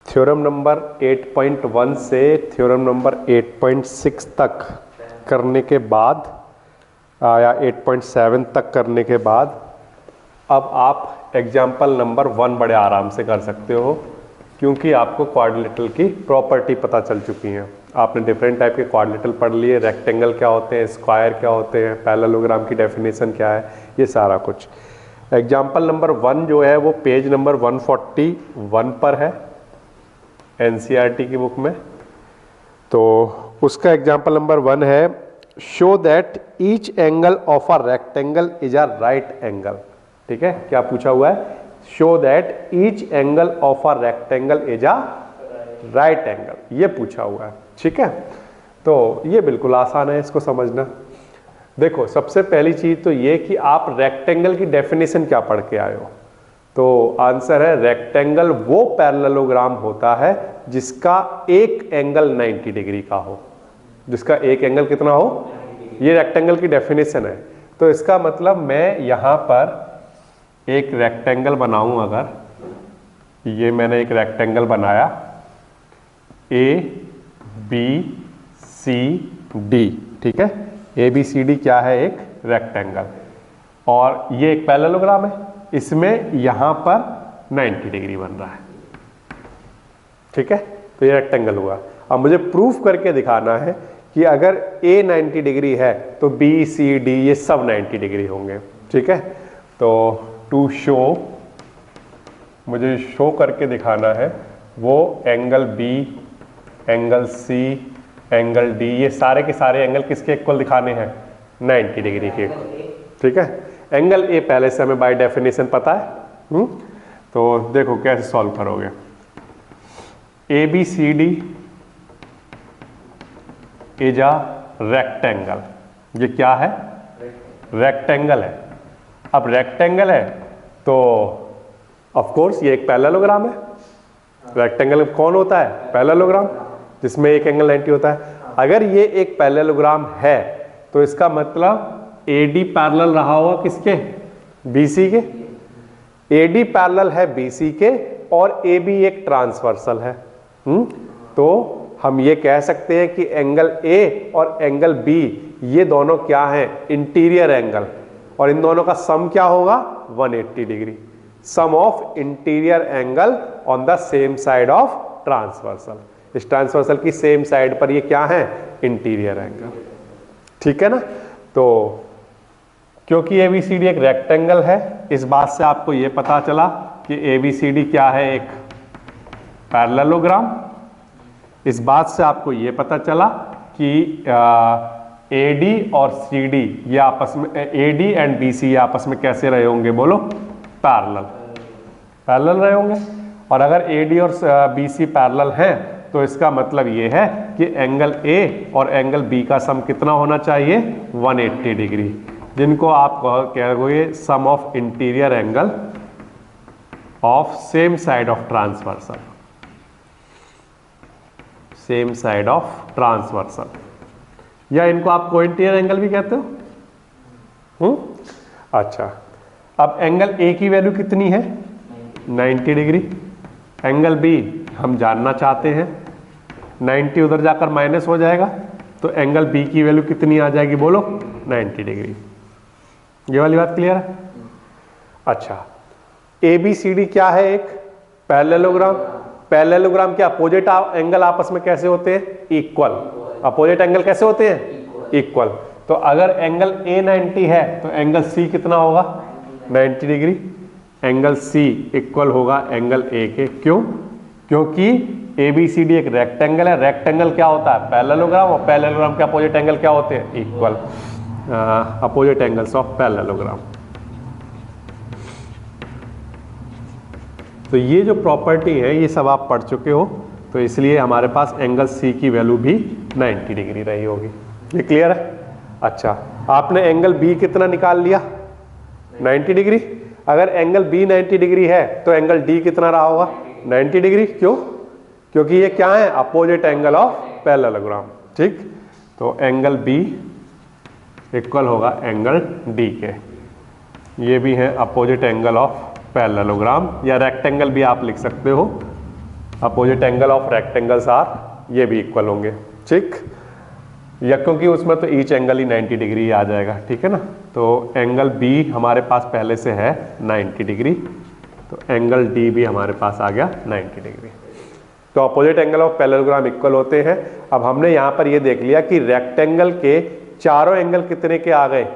Theorem number 8.1 से theorem number 8.6 तक करने के बाद या 8.7 तक करने के बाद अब आप एग्जाम्पल नंबर 1 बड़े आराम से कर सकते हो, क्योंकि आपको क्वाड्रिलेटरल की प्रॉपर्टी पता चल चुकी है। आपने डिफरेंट टाइप के क्वाड्रिलेटरल पढ़ लिए, रेक्टेंगल क्या होते हैं, स्क्वायर क्या होते हैं, पैरेललोग्राम की डेफिनेशन क्या है, ये सारा कुछ। एग्जाम्पल नंबर 1 जो है वो पेज नंबर 141 पर है एनसीईआरटी की बुक में। तो उसका एग्जाम्पल नंबर 1 है, show that each angle of a rectangle is a right angle. ठीक है, क्या पूछा हुआ है? Show that each angle of a rectangle is a right angle, ये पूछा हुआ है। ठीक है, तो ये बिल्कुल आसान है इसको समझना। देखो, सबसे पहली चीज तो ये कि आप रेक्टेंगल की डेफिनेशन क्या पढ़ के आए हो। तो आंसर है रेक्टेंगल वो पैरेललोग्राम होता है जिसका एक एंगल 90 डिग्री का हो। जिसका एक एंगल कितना हो, ये रेक्टेंगल की डेफिनेशन है। तो इसका मतलब मैं यहां पर एक रेक्टेंगल बनाऊं, अगर ये मैंने एक रेक्टेंगल बनाया ए बी सी डी, ठीक है, ए बी सी डी क्या है? एक रेक्टेंगल, और ये एक पैरेललोग्राम है, इसमें यहां पर 90 डिग्री बन रहा है। ठीक है, तो ये रेक्टेंगल हुआ। अब मुझे प्रूफ करके दिखाना है कि अगर ए 90 डिग्री है तो बी सी डी ये सब 90 डिग्री होंगे। ठीक है, तो टू शो, मुझे शो करके दिखाना है वो angle B, angle C, angle D, ये सारे के सारे एंगल किसके इक्वल दिखाने हैं? 90 डिग्री के। ठीक है, एंगल ए पहले से हमें बाय डेफिनेशन पता है। तो देखो कैसे सॉल्व करोगे। A B C D is a rectangle, ये क्या है? रेक्टेंगल है। अब रेक्टेंगल है तो ऑफ कोर्स ये एक पैरेललोग्राम है। रेक्टेंगल कौन होता है? पैरेललोग्राम, जिसमें एक एंगल 90 होता है। अगर ये एक पैरेललोग्राम है तो इसका मतलब AD पैरेलल रहा होगा किसके? BC के। AD पैरेलल है BC के और AB एक ट्रांसवर्सल है। तो हम ये कह सकते हैं कि एंगल A और एंगल B ये दोनों क्या हैं? इंटीरियर एंगल, और इन दोनों का सम क्या होगा? 180 degree. Sum of interior angle on the same side of transversal. इस ट्रांसवर्सल की सेम साइड पर ये क्या है? Interior angle. ठीक है ना? तो क्योंकि ABCD एक रेक्टेंगल है, इस बात से आपको ये पता चला कि ABCD क्या है? एक पैरेललोग्राम। इस बात से आपको ये पता चला कि AD और CD ये आपस में, AD एंड BC ये आपस में कैसे रहे होंगे? बोलो, पैरेलल, पैरेलल रहे होंगे। और अगर AD और BC पैरेलल हैं तो इसका मतलब ये है कि एंगल A और एंगल B का सम कितना होना चाहिए? 180 डिग्री, जिनको आप कहोगे sum of interior angle of same side of transversal, same side of transversal, या इनको आप कोइंटीरियर एंगल भी कहते हो। अच्छा, अब एंगल A की वैल्यू कितनी है? 90 डिग्री। एंगल B हम जानना चाहते हैं, 90 उधर जाकर माइनस हो जाएगा, तो एंगल B की वैल्यू कितनी आ जाएगी? बोलो, 90 डिग्री। ये वाली बात क्लियर है? अच्छा, ABCD क्या है? एक पैरेललोग्राम। पैरेललोग्राम के अपोजिट एंगल आपस में कैसे होते हैं? इक्वल। अपोजिट एंगल कैसे होते हैं? इक्वल। तो अगर एंगल A 90 है तो एंगल C कितना होगा? 90 डिग्री। एंगल C इक्वल होगा एंगल A के। क्यों? क्योंकि ABCD एक रेक्टेंगल है। रेक्टेंगल क्या होता है? पैरेललोग्राम, और पैरेललोग्राम के अपोजिट एंगल क्या होते हैं? Equal. Opposite angles of parallelogram. तो ये जो प्रॉपर्टी है ये सब आप पढ़ चुके हो, तो इसलिए हमारे पास एंगल C की वैल्यू भी 90 डिग्री रही होगी। ये क्लियर है? अच्छा, आपने एंगल B कितना निकाल लिया? 90 डिग्री। अगर एंगल B 90 डिग्री है तो एंगल D कितना रहा होगा? 90 डिग्री। क्यों? क्योंकि ये क्या है? Opposite angle of parallelogram. ठीक, तो एंगल B इक्वल होगा एंगल D के। ये भी है अपोजिट एंगल ऑफ पैरेललोग्राम, या रेक्टेंगल भी आप लिख सकते हो। Opposite angle of rectangles are, ये भी इक्वल होंगे, ठीक। या क्योंकि उसमें तो ईच एंगल ही 90 डिग्री आ जाएगा, ठीक है ना। तो एंगल बी हमारे पास पहले से है 90 डिग्री, तो एंगल डी भी हमारे पास आ गया 90 डिग्री। तो opposite angle of parallelogram equal होते हैं। अब हमने यहाँ पर ये देख लिया कि रेक्टेंगल के चारों एंगल कितने के आ गए,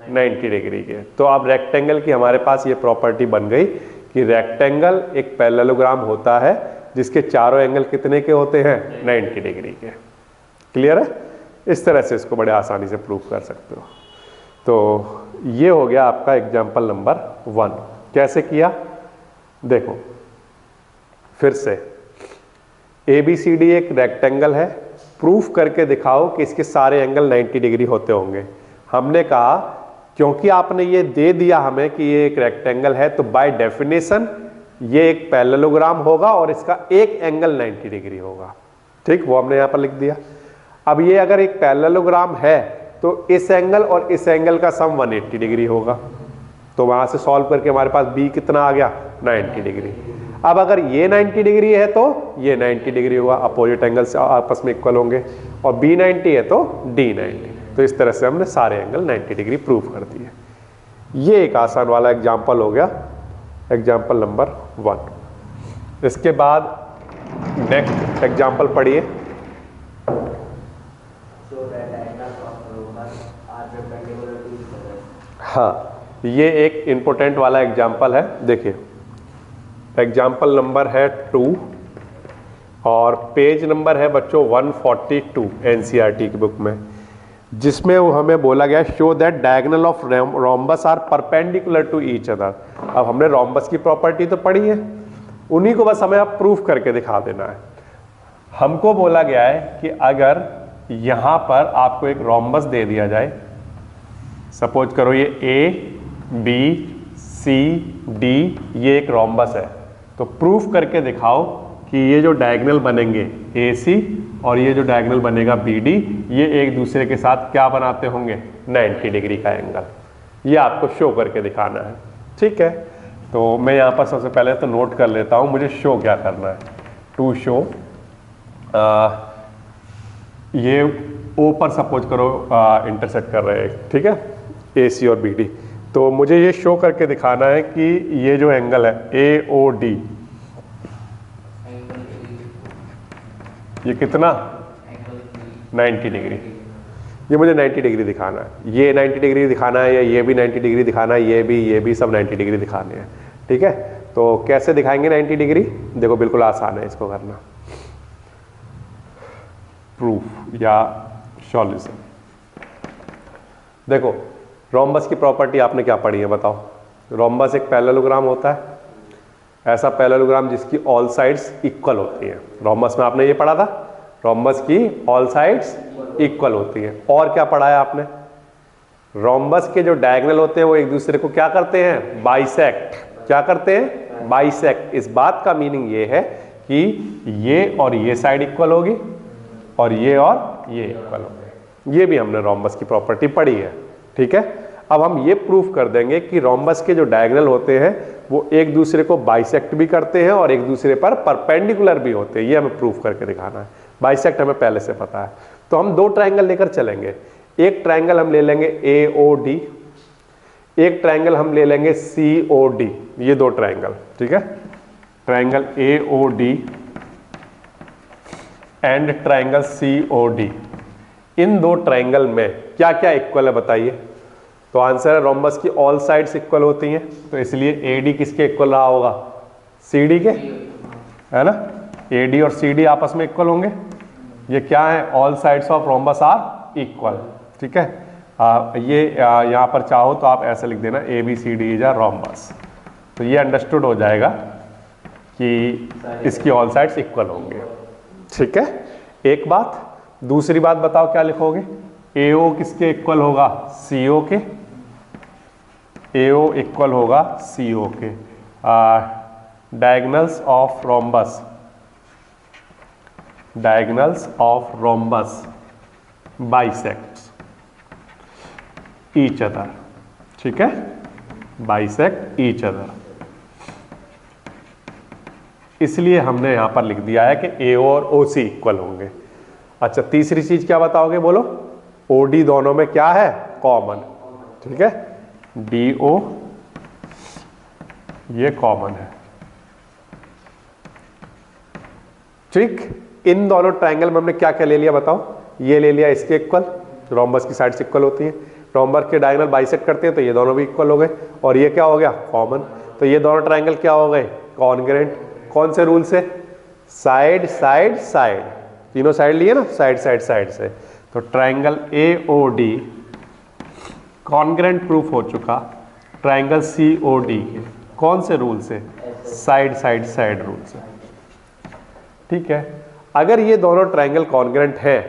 90 डिग्री के। तो अब रेक्टेंगल की हमारे पास ये प्रॉपर्टी बन गई कि रेक्टेंगल एक पैरेललोग्राम होता है जिसके चारों एंगल कितने के होते हैं, 90 डिग्री के। क्लियर है? इस तरह से इसको बड़े आसानी से प्रूव कर सकते हो। तो ये हो गया आपका एग्जाम्पल नंबर 1। कैसे किया देखो फिर से, ABCD एक रेक्टेंगल है, प्रूफ करके दिखाओ कि इसके सारे एंगल 90 डिग्री होते होंगे। हमने कहा क्योंकि आपने ये दे दिया हमें कि ये एक रेक्टेंगल है, तो बाय डेफिनेशन ये एक पैरेललोग्राम होगा और इसका एक एंगल 90 डिग्री होगा, ठीक। वो हमने यहाँ पर लिख दिया। अब ये अगर एक पैरेललोग्राम है तो इस एंगल और इस एंगल का सम 180 डिग्री होगा। तो वहां से सॉल्व करके हमारे पास B कितना आ गया, 90 डिग्री। अब अगर ये 90 डिग्री है तो ये 90 डिग्री हुआ, अपोजिट एंगल से आपस में इक्वल होंगे, और B 90 है तो D 90। तो इस तरह से हमने सारे एंगल 90 डिग्री प्रूव कर दिए। ये एक आसान वाला एग्जाम्पल हो गया, एग्जाम्पल नंबर 1। इसके बाद नेक्स्ट एग्जाम्पल पढ़िए। हाँ, ये एक इंपॉर्टेंट वाला एग्जाम्पल है। देखिए एग्जाम्पल नंबर है 2 और पेज नंबर है बच्चों 142 NCERT की बुक में, जिसमें वो हमें बोला गया show that diagonal of rhombus are perpendicular to each other. अब हमने रोम्बस की प्रॉपर्टी तो पढ़ी है, उन्हीं को बस हमें अब प्रूफ करके दिखा देना है। हमको बोला गया है कि अगर यहाँ पर आपको एक रोम्बस दे दिया जाए, सपोज करो ये A B C D ये एक रोम्बस है, तो प्रूफ करके दिखाओ कि ये जो डायगोनल बनेंगे AC और ये जो डायगोनल बनेगा BD, ये एक दूसरे के साथ क्या बनाते होंगे, 90 डिग्री का एंगल। ये आपको शो करके दिखाना है, ठीक है। तो मैं यहाँ पर सबसे पहले तो नोट कर लेता हूँ मुझे शो क्या करना है। टू शो, ये O पर सपोज करो इंटरसेक्ट कर रहे हैं, ठीक है, AC और BD। तो मुझे ये शो करके दिखाना है कि ये जो एंगल है AOD, ये कितना, 90 डिग्री। ये मुझे 90 डिग्री दिखाना है, ये 90 डिग्री दिखाना है, या ये भी 90 डिग्री दिखाना है, ये भी सब 90 डिग्री दिखाने हैं, ठीक है। तो कैसे दिखाएंगे 90 डिग्री, देखो बिल्कुल आसान है इसको करना। प्रूफ या सॉल्यूशन, देखो रोम्बस की प्रॉपर्टी आपने क्या पढ़ी है बताओ। रोम्बस एक पैरेललोग्राम होता है, ऐसा पैरेललोग्राम जिसकी ऑल साइड्स इक्वल होती हैं। रोम्बस में आपने ये पढ़ा था, रोम्बस की ऑल साइड्स इक्वल होती हैं। और क्या पढ़ा है आपने, रोम्बस के जो डायगोनल होते हैं वो एक दूसरे को क्या करते हैं, बाइसेक्ट। क्या करते हैं, बाइसेक्ट। इस बात का मीनिंग ये है कि ये और ये साइड इक्वल होगी और ये इक्वल होंगे। ये भी हमने रोम्बस की प्रॉपर्टी पढ़ी है, ठीक है। अब हम ये प्रूफ कर देंगे कि रोम्बस के जो डायगोनल होते हैं वो एक दूसरे को बाइसेक्ट भी करते हैं और एक दूसरे पर परपेंडिकुलर भी होते हैं। ये हमें प्रूफ करके दिखाना है। बाइसेक्ट हमें पहले से पता है, तो हम दो ट्रायंगल लेकर चलेंगे। एक ट्रायंगल हम ले लेंगे AOD, एक ट्रायंगल हम ले लेंगे COD। ये दो ट्रायंगल, ठीक है, triangle AOD and triangle COD। इन दो ट्रायंगल में क्या क्या इक्वल है बताइए। तो आंसर है रोम्बस की ऑल साइड्स इक्वल होती हैं, तो इसलिए AD किसके इक्वल रहा होगा, CD के, है ना। AD और CD आपस में इक्वल होंगे। ये क्या है, all sides of rhombus are equal, ठीक है। ये यहाँ पर चाहो तो आप ऐसे लिख देना ABCD इज अ रोम्बस, तो ये अंडरस्टूड हो जाएगा कि इसकी ऑल साइड्स इक्वल होंगे, ठीक है। एक बात, दूसरी बात बताओ क्या लिखोगे। AO किसके इक्वल होगा, CO के। AO इक्वल होगा CO के। Diagonals of rhombus, diagonals of rhombus bisects each other, ठीक है, बाइसेक्ट ईच अदर। इसलिए हमने यहाँ पर लिख दिया है कि AO और OC इक्वल होंगे। अच्छा, तीसरी चीज क्या बताओगे, बोलो। OD दोनों में क्या है, कॉमन, ठीक है। DO ये कॉमन है, ठीक। इन दोनों ट्रायंगल में हमने क्या क्या ले लिया बताओ, ये ले लिया इसके इक्वल, रोम्बस की साइड्स इक्वल होती है, रोम्बस के डायगोनल बाइसेक्ट करते हैं तो ये दोनों भी इक्वल हो गए, और ये क्या हो गया, कॉमन। तो ये दोनों ट्रायंगल क्या हो गए, कॉन्ग्रुएंट। कौन से रूल से, साइड साइड साइड, तीनों साइड लिए ना, साइड साइड साइड से। तो ट्रायंगल AOD कॉन्ग्रुएंट प्रूफ हो चुका ट्रायंगल COD के, कौन से रूल से, साइड साइड साइड रूल से, ठीक है। अगर ये दोनों ट्रायंगल कॉन्ग्रुएंट है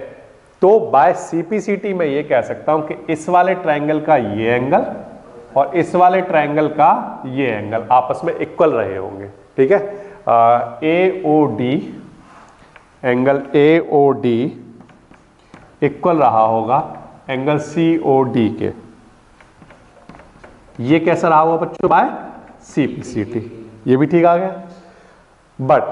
तो बाय CPCT मैं ये कह सकता हूं कि इस वाले ट्रायंगल का ये एंगल और इस वाले ट्रायंगल का ये एंगल आपस में इक्वल रहे होंगे, ठीक है। AOD एंगल AOD इक्वल रहा होगा एंगल COD के। ये कैसा रहा होगा बच्चों, बाय CPCT, ये भी ठीक आ गया। बट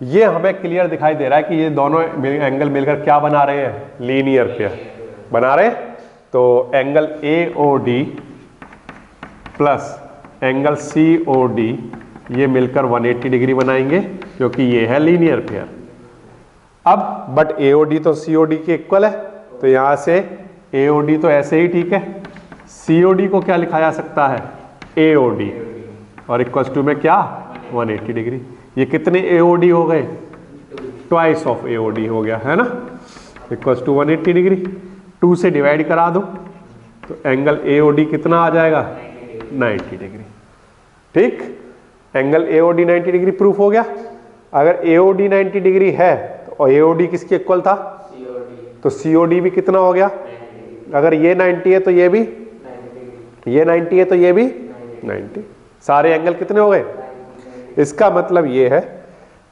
ये हमें क्लियर दिखाई दे रहा है कि ये दोनों एंगल मिलकर क्या बना रहे हैं, लीनियर पेयर बना रहे हैं। तो angle AOD plus angle COD ये मिलकर 180 डिग्री बनाएंगे, क्योंकि ये है लीनियर पेयर। अब बट AOD तो COD के इक्वल है, तो यहां से AOD तो ऐसे ही ठीक है, COD को क्या लिखा जा सकता है, AOD, और इक्वल टू में क्या, 180 डिग्री। ये कितने AOD हो गए, ट्वाइस ऑफ AOD हो गया, है ना, इक्वल टू 180 डिग्री। 2 से डिवाइड करा दो तो एंगल AOD कितना आ जाएगा, 90 डिग्री, ठीक। एंगल AOD 90 डिग्री प्रूफ हो गया। अगर AOD 90 डिग्री है तो AOD किसके इक्वल था, तो COD भी कितना हो गया, अगर ये 90 है तो ये भी, ये 90 है तो ये भी 90, सारे एंगल कितने हो गए। इसका मतलब ये है,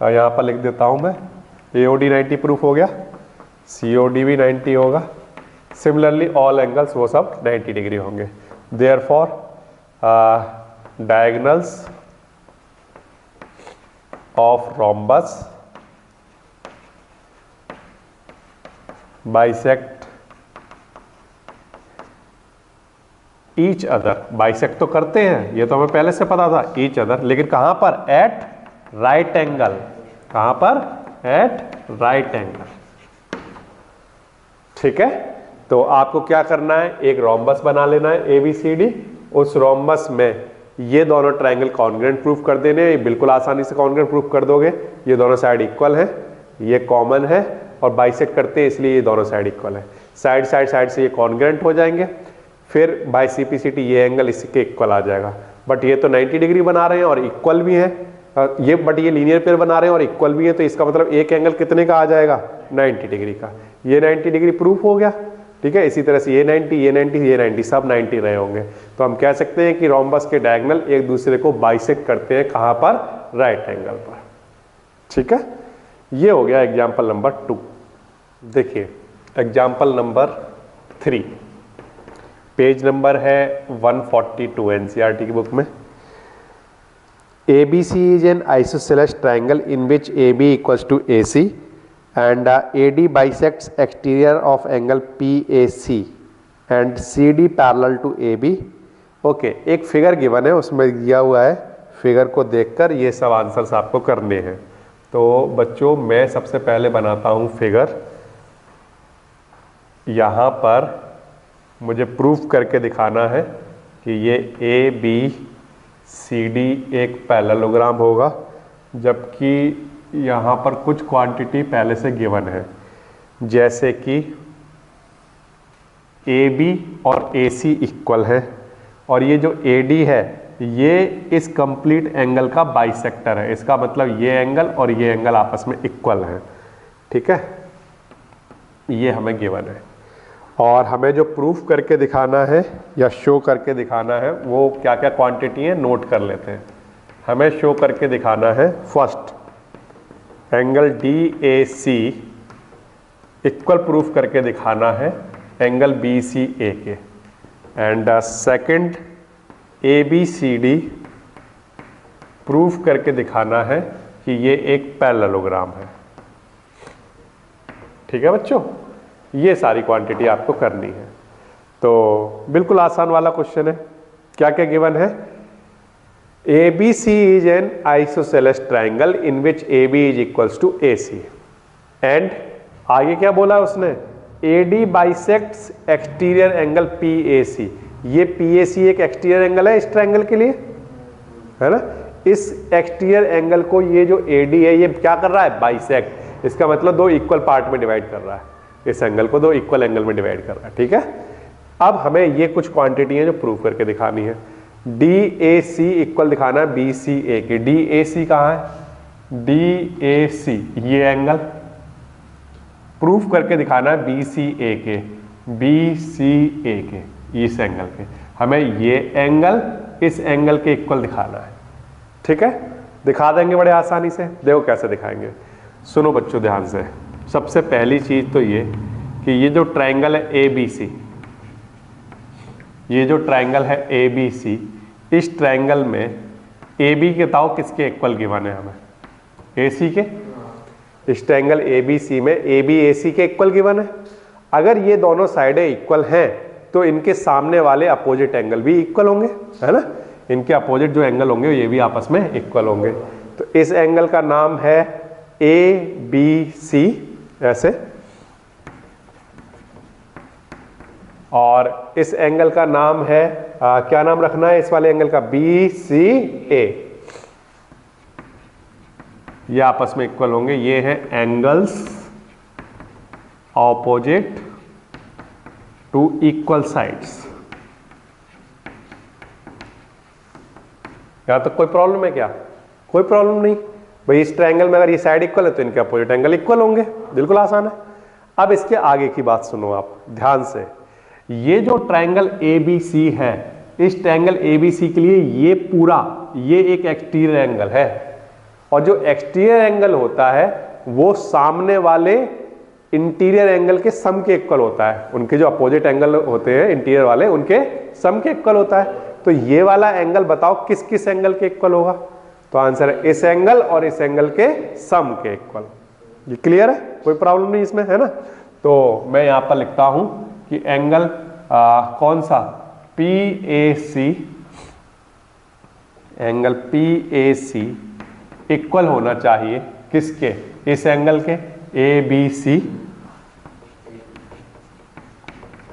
यहां पर लिख देता हूं मैं, AOD 90 प्रूफ हो गया, COD भी 90 होगा, सिमिलरली ऑल एंगल्स वो सब 90 डिग्री होंगे। Therefore diagonals of rhombus bisect each other, bisect तो करते हैं, ये तो हमें पहले से पता था, ईच अदर, लेकिन कहां पर, एट राइट एंगल, कहां पर, एट राइट एंगल, ठीक है। तो आपको क्या करना है, एक रोम्बस बना लेना है ABCD, उस रोम्बस में ये दोनों ट्रायंगल कॉन्ग्रुएंट प्रूफ कर देने, ये बिल्कुल आसानी से कॉन्ग्रुएंट प्रूफ कर दोगे। ये दोनों साइड इक्वल है, ये कॉमन है, और बाइसेक्ट करते हैं इसलिए ये दोनों साइड इक्वल है, साइड साइड साइड से ये कॉन्ग्रुएंट हो जाएंगे। फिर बाय CPCT ये एंगल इसके इक्वल आ जाएगा। बट ये तो 90 डिग्री बना रहे हैं और इक्वल भी है, ये बट ये लीनियर पेयर बना रहे हैं और इक्वल भी है, तो इसका मतलब एक एंगल कितने का आ जाएगा, 90 डिग्री का। ये 90 डिग्री प्रूफ हो गया, ठीक है। इसी तरह से ये 90, ये 90, ये 90, सब 90 रहे होंगे। तो हम कह सकते हैं कि रोम्बस के डायगोनल एक दूसरे को बाइसेक्ट करते हैं, कहां पर, राइट एंगल पर, ठीक है। ये हो गया एग्जाम्पल नंबर 2। देखिए एग्जाम्पल नंबर 3, पेज नंबर है 142 NCERT की बुक में। ABC is an isosceles triangle in which AB equals to AC and AD bisects exterior of angle PAC and CD parallel to AB। Okay, एक figure given है, उसमें दिया हुआ है, figure को देखकर ये सब आंसर्स आपको करने हैं। तो बच्चों मैं सबसे पहले बनाता हूँ फिगर, यहाँ पर मुझे प्रूफ करके दिखाना है कि ये ABCD एक पैरेललोग्राम होगा, जबकि यहाँ पर कुछ क्वांटिटी पहले से गिवन है, जैसे कि AB और AC इक्वल है, और ये जो AD है ये इस कंप्लीट एंगल का बाइसेक्टर है। इसका मतलब ये एंगल और ये एंगल आपस में इक्वल है, ठीक है। ये हमें गिवन है, और हमें जो प्रूफ करके दिखाना है या शो करके दिखाना है वो क्या क्या क्वांटिटी है नोट कर लेते हैं। हमें शो करके दिखाना है, first angle DAC equal proof करके दिखाना है एंगल BCA के, एंड सेकंड ABCD प्रूफ करके दिखाना है कि ये एक पैरेललोग्राम है। ठीक है बच्चों, ये सारी क्वांटिटी आपको करनी है। तो बिल्कुल आसान वाला क्वेश्चन है। क्या क्या गिवन है? ABC is an isosceles triangle in which AB is equals to AC and आगे क्या बोला उसने? AD bisects exterior angle PAC। ये PAC एक एक्सटीरियर एंगल है इस ट्रायंगल के लिए, है ना? इस एक्सटीरियर एंगल को ये जो AD है ये क्या कर रहा है? बाइसेक्ट। इसका मतलब दो इक्वल पार्ट में डिवाइड कर रहा है, इस एंगल को दो इक्वल एंगल में डिवाइड कर रहा है। ठीक है, अब हमें ये कुछ क्वांटिटी है जो प्रूव करके दिखानी है। DAC इक्वल दिखाना है BCA के। DAC कहाँ है? DAC ये एंगल प्रूफ करके दिखाना है BCA के, BCA के इस एंगल के। हमें ये एंगल इस एंगल के इक्वल दिखाना है। ठीक है, दिखा देंगे बड़े आसानी से। देखो कैसे दिखाएंगे, सुनो बच्चों ध्यान से। सबसे पहली चीज तो ये कि ये जो ट्रायंगल है ABC, ये जो ट्रायंगल है ABC, इस ट्रायंगल में AB के ताऊ किसके इक्वल गिवन है? हमें AC के। इस ट्रायंगल ABC में AB AC के इक्वल गिवन है। अगर ये दोनों साइडें इक्वल हैं तो इनके सामने वाले अपोजिट एंगल भी इक्वल होंगे, है ना? इनके अपोजिट जो एंगल होंगे ये भी आपस में इक्वल होंगे। तो इस एंगल का नाम है ABC ऐसे, और इस एंगल का नाम है क्या नाम रखना है इस वाले एंगल का? BCA। ये आपस में इक्वल होंगे। ये हैं angles opposite to equal sides. यहां तक कोई प्रॉब्लम है क्या? कोई प्रॉब्लम नहीं भाई। इस ट्रायंगल में अगर ये साइड इक्वल है तो इनके अपोजिट एंगल इक्वल होंगे, बिल्कुल आसान है। अब इसके आगे की बात सुनो आप ध्यान से। ये जो ट्रायंगल ABC है, इस ट्रायंगल ABC के लिए ये पूरा ये एक एक्सटीरियर एंगल है, और जो एक्सटीरियर एंगल होता है वो सामने वाले इंटीरियर एंगल के सम के इक्वल होता है। उनके जो अपोजिट एंगल होते हैं इंटीरियर वाले, उनके सम के इक्वल होता है। तो ये वाला एंगल बताओ किस किस एंगल के इक्वल होगा? तो आंसर है इस एंगल और इस एंगल के सम के इक्वल। ये क्लियर है, कोई प्रॉब्लम नहीं इसमें, है ना? तो मैं यहां पर लिखता हूं कि एंगल कौन सा? PAC, एंगल PAC इक्वल होना चाहिए किसके? इस एंगल के ABC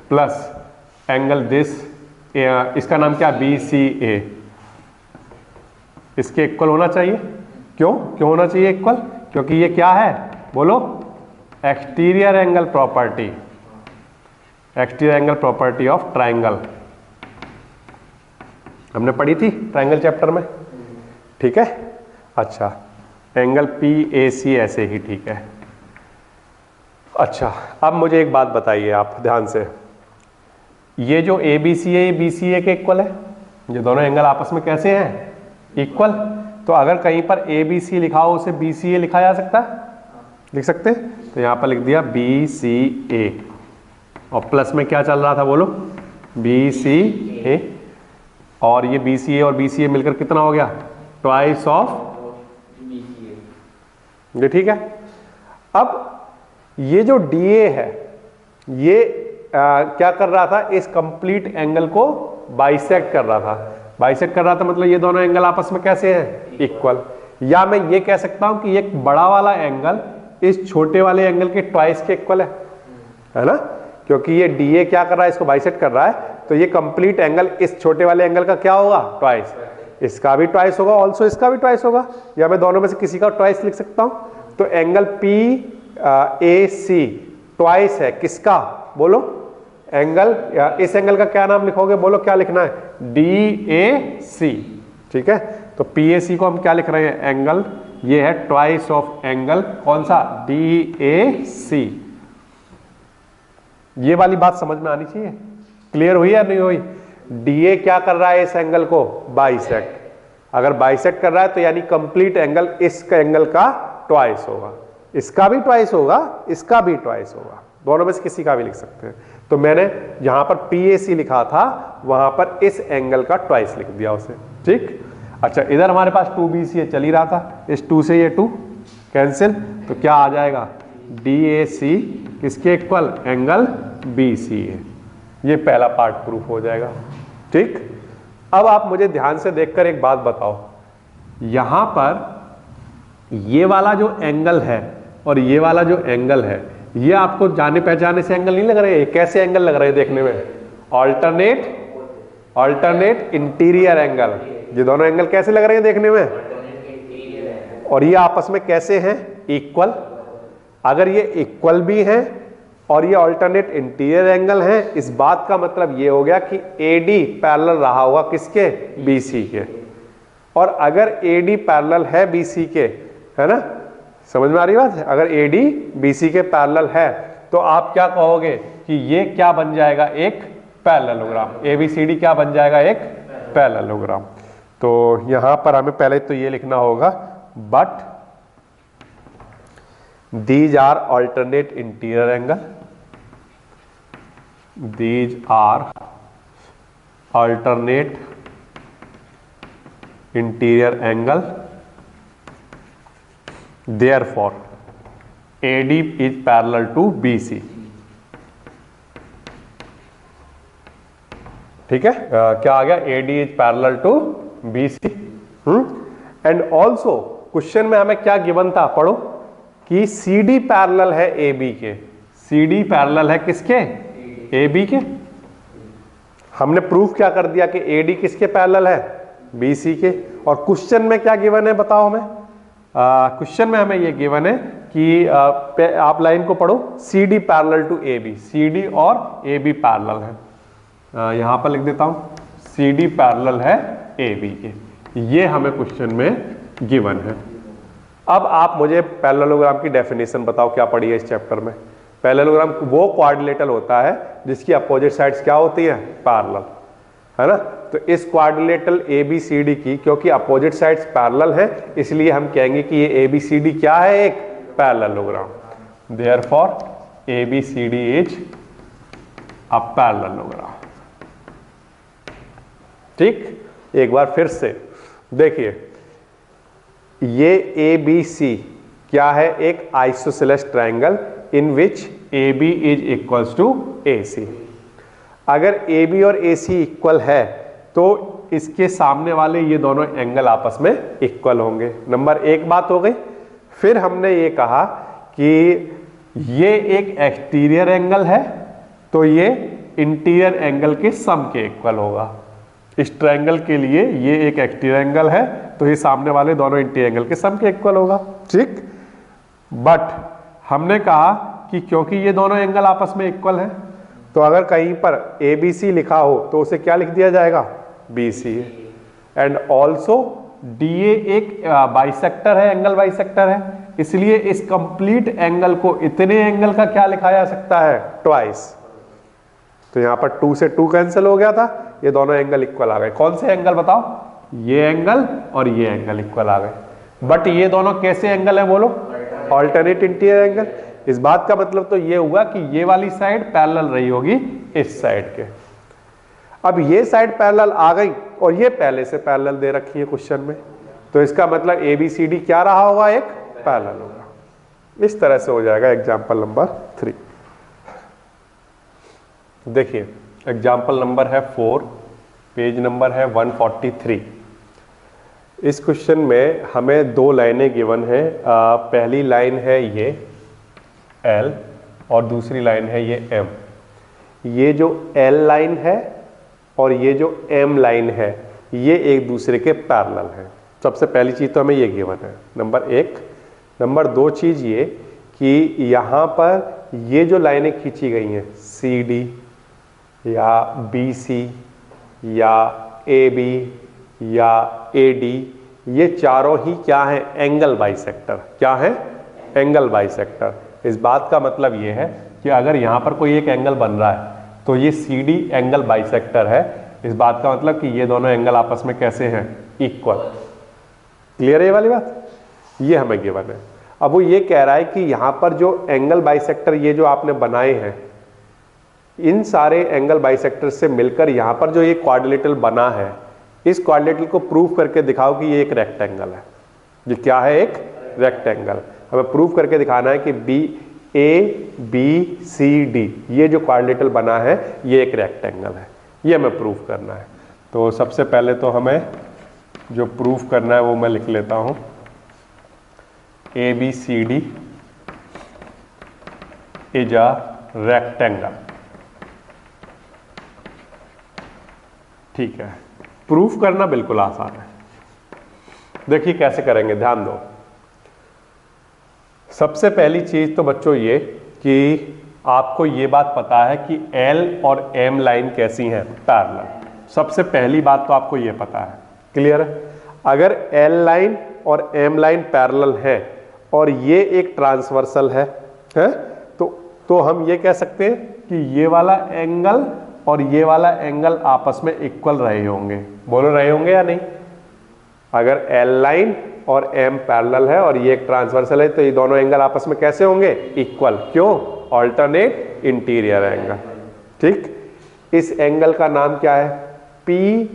प्लस एंगल दिस, इसका नाम क्या? BCA। इसके इक्वल होना चाहिए। क्यों क्यों होना चाहिए इक्वल? क्योंकि ये क्या है बोलो? Exterior angle property, exterior angle property of triangle हमने पढ़ी थी ट्रायंगल चैप्टर में। ठीक है, अच्छा एंगल PAC ऐसे ही ठीक है। अच्छा अब मुझे एक बात बताइए आप ध्यान से, ये जो ABC है ये BCA के इक्वल है। ये दोनों एंगल आपस में कैसे हैं? इक्वल। तो अगर कहीं पर ABC लिखा हो उसे BCA लिखा जा सकता है? लिख सकते हैं। तो यहां पर लिख दिया BCA, और प्लस में क्या चल रहा था बोलो? BCA, और ये BCA और BCA मिलकर कितना हो गया? ट्वाइस ऑफ ये। ठीक है, अब ये जो DA है ये क्या कर रहा था? इस कंप्लीट एंगल को बाइसेक्ट कर रहा था। बाइसेक्ट कर रहा था मतलब ये दोनों एंगल आपस में कैसे हैं? इक्वल। या मैं ये कह सकता हूं कि एक बड़ा वाला एंगल इस छोटे वाले एंगल के ट्वाइस के इक्वल है ना? क्योंकि ये DA क्या कर रहा है? इसको बाइसेक्ट कर रहा है, तो ये कंप्लीट एंगल इस छोटे वाले एंगल का क्या होगा? ट्वाइस। इसका भी ट्वाइस होगा, ऑल्सो इसका भी ट्वाइस होगा, या मैं दोनों में से किसी का ट्वाइस लिख सकता हूं। तो एंगल PAC ट्वाइस है किसका बोलो? एंगल, इस एंगल का क्या नाम लिखोगे बोलो? क्या लिखना है? DAC। ठीक है, तो PAC को हम क्या लिख रहे हैं? एंगल, ये है ट्वाइस ऑफ एंगल कौन सा? DAC। ये वाली बात समझ में आनी चाहिए। क्लियर हुई या नहीं हुई? DA क्या कर रहा है? इस एंगल को बाइसेक्ट। अगर बाइसेक्ट कर रहा है तो यानी कंप्लीट एंगल इस एंगल का ट्वाइस होगा, इसका भी ट्वाइस होगा, इसका भी ट्वाइस होगा, दोनों में से किसी का भी लिख सकते हैं। तो मैंने जहां पर PAC लिखा था वहां पर इस एंगल का ट्वाइस लिख दिया उसे। ठीक, अच्छा इधर हमारे पास 2BC है, चल ही रहा था, इस 2 से ये 2 कैंसिल, तो क्या आ जाएगा DAC किसके इक्वल, एंगल BC है। ये पहला पार्ट प्रूफ हो जाएगा। ठीक, अब आप मुझे ध्यान से देखकर एक बात बताओ, यहां पर ये वाला जो एंगल है और ये वाला जो एंगल है, ये आपको जाने पहचाने से एंगल नहीं लग रहे, कैसे एंगल लग रहे हैं देखने में, अल्टरनेट इंटीरियर एंगल। ये दोनों एंगल कैसे लग रहे हैं देखने में, और ये आपस में कैसे हैं, इक्वल। अगर ये इक्वल भी हैं और ये अल्टरनेट इंटीरियर एंगल है, इस बात का मतलब ये हो गया कि AD पैरेलल रहा होगा किसके, BC के। और अगर AD पैरेलल है BC के, है ना, समझ में आ रही बात है, अगर AD BC के पैरेलल है तो आप क्या कहोगे कि ये क्या बन जाएगा, एक पैरेललोग्राम। ABCD क्या बन जाएगा, एक पैरेललोग्राम। तो यहां पर हमें पहले तो ये लिखना होगा, but these are alternate interior angle, these are alternate interior angle, therefore AD is parallel to BC। ठीक है, क्या आ गया, AD is parallel to BC। And also question में हमें क्या गिवन था, पढ़ो, कि CD पैरेलल है AB के, CD पैरेलल है किसके, AB के। हमने प्रूफ क्या कर दिया कि AD किसके पैरेलल है, BC के। और क्वेश्चन में क्या गिवन है बताओ हमें, क्वेश्चन में हमें ये गिवन है कि आप लाइन को पढ़ो, CD parallel to AB, CD और AB पैरेलल है। यहां पर लिख देता हूं, CD पैरेलल है AB के, ये हमें क्वेश्चन में गिवन है। अब आप मुझे पैरेललोग्राम की डेफिनेशन बताओ, क्या पढ़ी है इस चैप्टर में। पैरेललोग्राम वो क्वाड्रिलेटरल होता है जिसकी अपोजिट साइड्स क्या होती है, पैरेलल, है ना। तो इस क्वाड्रिलेटरल ABCD की, क्योंकि अपोजिट साइड्स पैरेलल है, इसलिए हम कहेंगे कि ये ABCD क्या है, एक parallelogram. Therefore ABCD is a parallelogram. ठीक, एक बार फिर से देखिए, ये ABC क्या है, एक isosceles triangle in which AB is equals to AC। अगर AB और AC इक्वल है तो इसके सामने वाले ये दोनों एंगल आपस में इक्वल होंगे। नंबर एक बात हो गई। फिर हमने ये कहा कि ये एक एक्सटीरियर एंगल है तो ये इंटीरियर एंगल के सम के इक्वल होगा। इस ट्रायंगल के लिए ये एक एक्सटीरियर एंगल है तो ये सामने वाले दोनों इंटीरियर एंगल के सम के इक्वल होगा। ठीक, बट हमने कहा कि क्योंकि ये दोनों एंगल आपस में इक्वल है तो अगर कहीं पर ABC लिखा हो तो उसे क्या लिख दिया जाएगा, BC। एंड ऑल्सो DA एक बाइसेक्टर है, एंगल बाइसेक्टर है, इसलिए इस कंप्लीट एंगल को इतने एंगल का क्या लिखा जा सकता है, ट्वाइस। तो यहां पर 2 से 2 कैंसिल हो गया था, ये दोनों एंगल इक्वल आ गए। कौन से एंगल बताओ, ये एंगल और ये एंगल इक्वल आ गए। बट ये दोनों कैसे एंगल है बोलो, अल्टरनेट इंटीरियर एंगल। इस बात का मतलब तो ये हुआ कि ये वाली साइड पैरेलल रही होगी इस साइड के। अब ये साइड पैरेलल आ गई और ये पहले से पैरेलल दे रखी है क्वेश्चन में, तो इसका मतलब ABCD क्या रहा होगा, एक पैरेलल होगा। इस तरह से हो जाएगा एग्जाम्पल नंबर 3। देखिए एग्जाम्पल नंबर है 4, पेज नंबर है 143। इस क्वेश्चन में हमें 2 लाइनें गिवन है। पहली लाइन है ये L और दूसरी लाइन है ये M। ये जो L लाइन है और ये जो M लाइन है ये एक दूसरे के पैरेलल है। सबसे पहली चीज तो हमें ये गिवन है, नंबर 1। नंबर 2 चीज ये कि यहाँ पर ये जो लाइनें खींची गई हैं CD या BC या AB या AD, ये चारों ही क्या है, एंगल बाइसेक्टर। क्या है, एंगल बाइसेक्टर। इस बात का मतलब ये है कि अगर यहाँ पर कोई एक एंगल बन रहा है तो ये CD एंगल बाइसेक्टर है। इस बात का मतलब कि ये दोनों एंगल आपस में कैसे हैं, इक्वल। क्लियर है ये वाली बात, ये हमें गिवन है। अब वो ये कह रहा है कि यहाँ पर जो एंगल बाइसेक्टर ये जो आपने बनाए हैं, इन सारे एंगल बाइसेक्टर से मिलकर यहाँ पर जो ये क्वाड्रिलेटरल बना है, इस क्वाड्रिलेटरल को प्रूव करके दिखाओ कि ये एक रेक्टेंगल है। ये क्या है? एक रेक्टेंगल। हमें प्रूव करके दिखाना है कि ABCD ये जो क्वाड्रिलेटरल बना है ये एक रेक्टेंगल है, ये हमें प्रूव करना है। तो सबसे पहले तो हमें जो प्रूव करना है वो मैं लिख लेता हूं, ABCD इज अ रेक्टेंगल। ठीक है, प्रूफ करना बिल्कुल आसान है। देखिए कैसे करेंगे, ध्यान दो। सबसे पहली चीज तो बच्चों ये कि आपको ये बात पता है कि L और M लाइन कैसी हैं? पैरेलल। सबसे पहली बात तो आपको ये पता है, क्लियर है? अगर L लाइन और M लाइन पैरेलल है और ये एक ट्रांसवर्सल है तो हम ये कह सकते हैं कि ये वाला एंगल और ये वाला एंगल आपस में इक्वल रहे होंगे। बोलो रहे होंगे या नहीं? अगर L लाइन और M पैरेलल है और ये एक ट्रांसवर्सल है तो ये दोनों एंगल आपस में कैसे होंगे? इक्वल। क्यों? Alternate interior angle. ठीक, इस एंगल का नाम क्या है? PAC।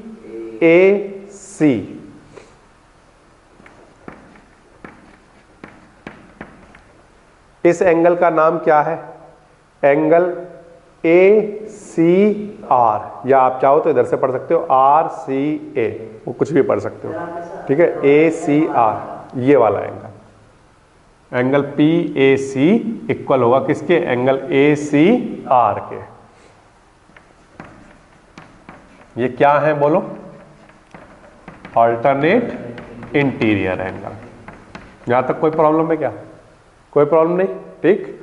इस एंगल का नाम क्या है? एंगल ACR, या आप चाहो तो इधर से पढ़ सकते हो RCA, वो कुछ भी पढ़ सकते हो। ठीक है, ACR ये वाला एंगल, एंगल PAC इक्वल होगा किसके? एंगल ACR के। ये क्या है बोलो? Alternate interior angle. यहां तक कोई प्रॉब्लम है क्या? कोई प्रॉब्लम नहीं। ठीक,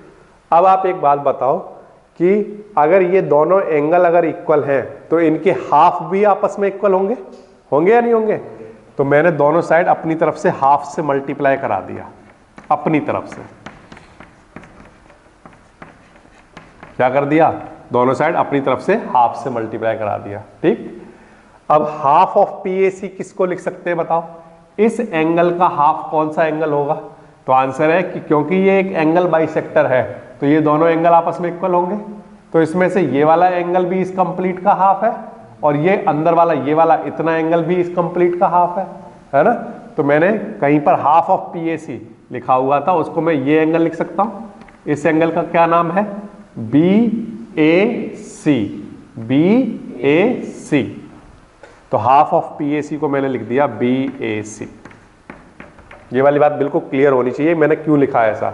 अब आप एक बात बताओ कि अगर ये दोनों एंगल अगर इक्वल हैं तो इनके हाफ भी आपस में इक्वल होंगे? होंगे या नहीं होंगे? तो मैंने दोनों साइड अपनी तरफ से हाफ से मल्टीप्लाई करा दिया, अपनी तरफ से। क्या कर दिया? दोनों साइड अपनी तरफ से हाफ से मल्टीप्लाई करा दिया। ठीक, अब हाफ ऑफ PAC किसको लिख सकते हैं बताओ? इस एंगल का हाफ कौन सा एंगल होगा? तो आंसर है कि क्योंकि ये एक एंगल बाइसेक्टर है तो ये दोनों एंगल आपस में इक्वल होंगे। तो इसमें से ये वाला एंगल भी इस कंप्लीट का हाफ है और ये अंदर वाला ये वाला इतना एंगल भी इस कंप्लीट का हाफ है ना? तो मैंने कहीं पर हाफ ऑफ PAC लिखा हुआ था, उसको मैं ये एंगल लिख सकता हूं। इस एंगल का क्या नाम है? BAC। BAC। तो हाफ ऑफ PAC को मैंने लिख दिया BAC। ये वाली बात बिल्कुल क्लियर होनी चाहिए। मैंने क्यों लिखा है ऐसा?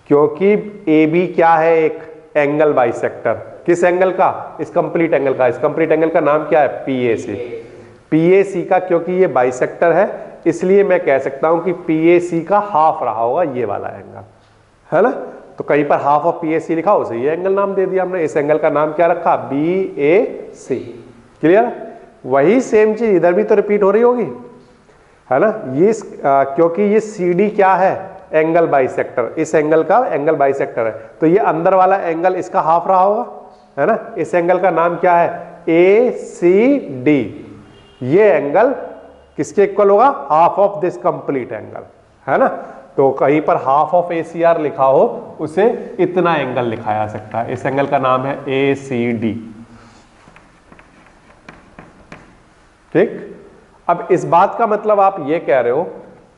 क्योंकि AB क्या है? एक एंगल बाइसेक्टर। किस एंगल का? इस कंप्लीट एंगल का। इस कंप्लीट एंगल का नाम क्या है? PAC। PAC का क्योंकि ये बाइसेक्टर है इसलिए मैं कह सकता हूं कि PAC का हाफ रहा होगा ये वाला एंगल, है ना? तो कहीं पर हाफ ऑफ PAC लिखा हो, ये एंगल नाम दे दिया हमने। इस एंगल का नाम क्या रखा? BAC। क्लियर? वही सेम चीज इधर भी तो रिपीट हो रही होगी, है ना? ये क्योंकि ये CD क्या है? Angle bisector. इस एंगल का एंगल बाइसेक्टर है तो ये अंदर वाला एंगल इसका हाफ रहा होगा, है ना? इस एंगल का नाम क्या है? ACD। ये एंगल किसके इक्वल होगा? Half of this complete angle, है ना? तो कहीं पर हाफ ऑफ ACR लिखा हो उसे इतना एंगल लिखा जा सकता है। इस एंगल का नाम है ACD। ठीक, अब इस बात का मतलब आप ये कह रहे हो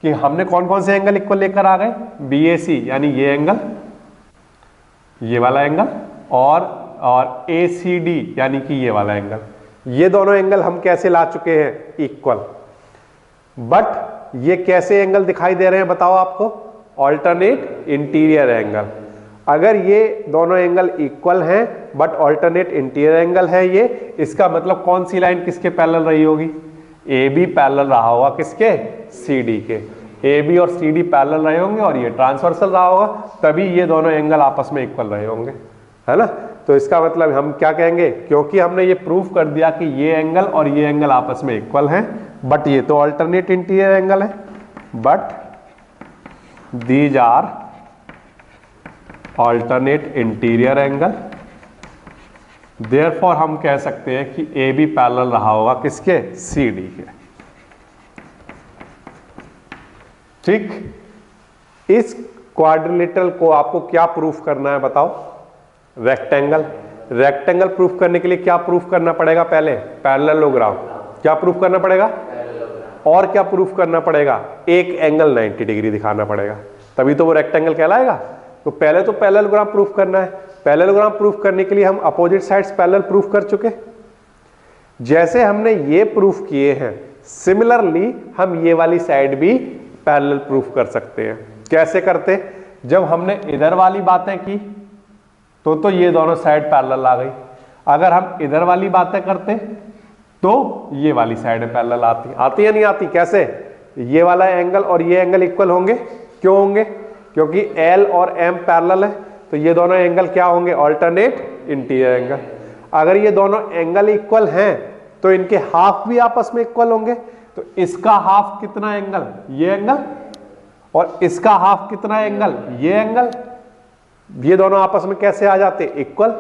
कि हमने कौन कौन से एंगल इक्वल लेकर आ गए? BAC यानी ये एंगल, ये वाला एंगल और ACD यानी कि ये वाला एंगल। ये दोनों एंगल हम कैसे ला चुके हैं? इक्वल। बट ये कैसे एंगल दिखाई दे रहे हैं बताओ आपको? Alternate interior angle. अगर ये दोनों एंगल इक्वल हैं बट ऑल्टरनेट इंटीरियर एंगल है ये, इसका मतलब कौन सी लाइन किसके पैरेलल रही होगी? AB पैरेलल रहा होगा किसके? CD के। AB और CD पैरेलल रहे होंगे और ये ट्रांसवर्सल रहा होगा, तभी ये दोनों एंगल आपस में इक्वल रहे होंगे, है ना? तो इसका मतलब हम क्या कहेंगे? क्योंकि हमने ये प्रूफ कर दिया कि ये एंगल और ये एंगल आपस में इक्वल हैं, बट ये तो अल्टरनेट इंटीरियर एंगल है, but these are alternate interior angle. Therefore हम कह सकते हैं कि AB पैरेलल रहा होगा किसके? CD के। ठीक, इस क्वाड्रिलेटरल को आपको क्या प्रूफ करना है बताओ? रेक्टेंगल। रेक्टेंगल प्रूफ करने के लिए क्या प्रूफ करना पड़ेगा? पहले पैरेललोग्राम। क्या प्रूफ करना पड़ेगा? और क्या प्रूफ करना पड़ेगा? एक एंगल 90 डिग्री दिखाना पड़ेगा, तभी तो वो रेक्टेंगल कहलाएगा। तो पहले तो पैरेललोग्राम प्रूफ करना है। पैरेललोग्राम प्रूफ करने के लिए हम अपोजिट साइड्स पैरेलल प्रूफ कर चुके। जैसे हमने ये प्रूफ किए हैं, सिमिलरली हम ये वाली साइड भी पैरेलल प्रूफ कर सकते हैं। कैसे करते? जब हमने इधर वाली बातें की तो ये दोनों साइड पैरेलल आ गई। अगर हम इधर वाली बातें करते तो ये वाली साइड पैरेलल आती या नहीं आती? कैसे? ये वाला एंगल और ये एंगल इक्वल होंगे। क्यों होंगे? क्योंकि L और M पैरेलल है, तो ये दोनों एंगल क्या होंगे? Alternate interior angle. अगर ये दोनों एंगल इक्वल हैं तो इनके हाफ भी आपस में इक्वल होंगे। तो इसका हाफ कितना एंगल? ये एंगल। और इसका हाफ कितना एंगल? ये एंगल। ये दोनों आपस में कैसे आ जाते? इक्वल।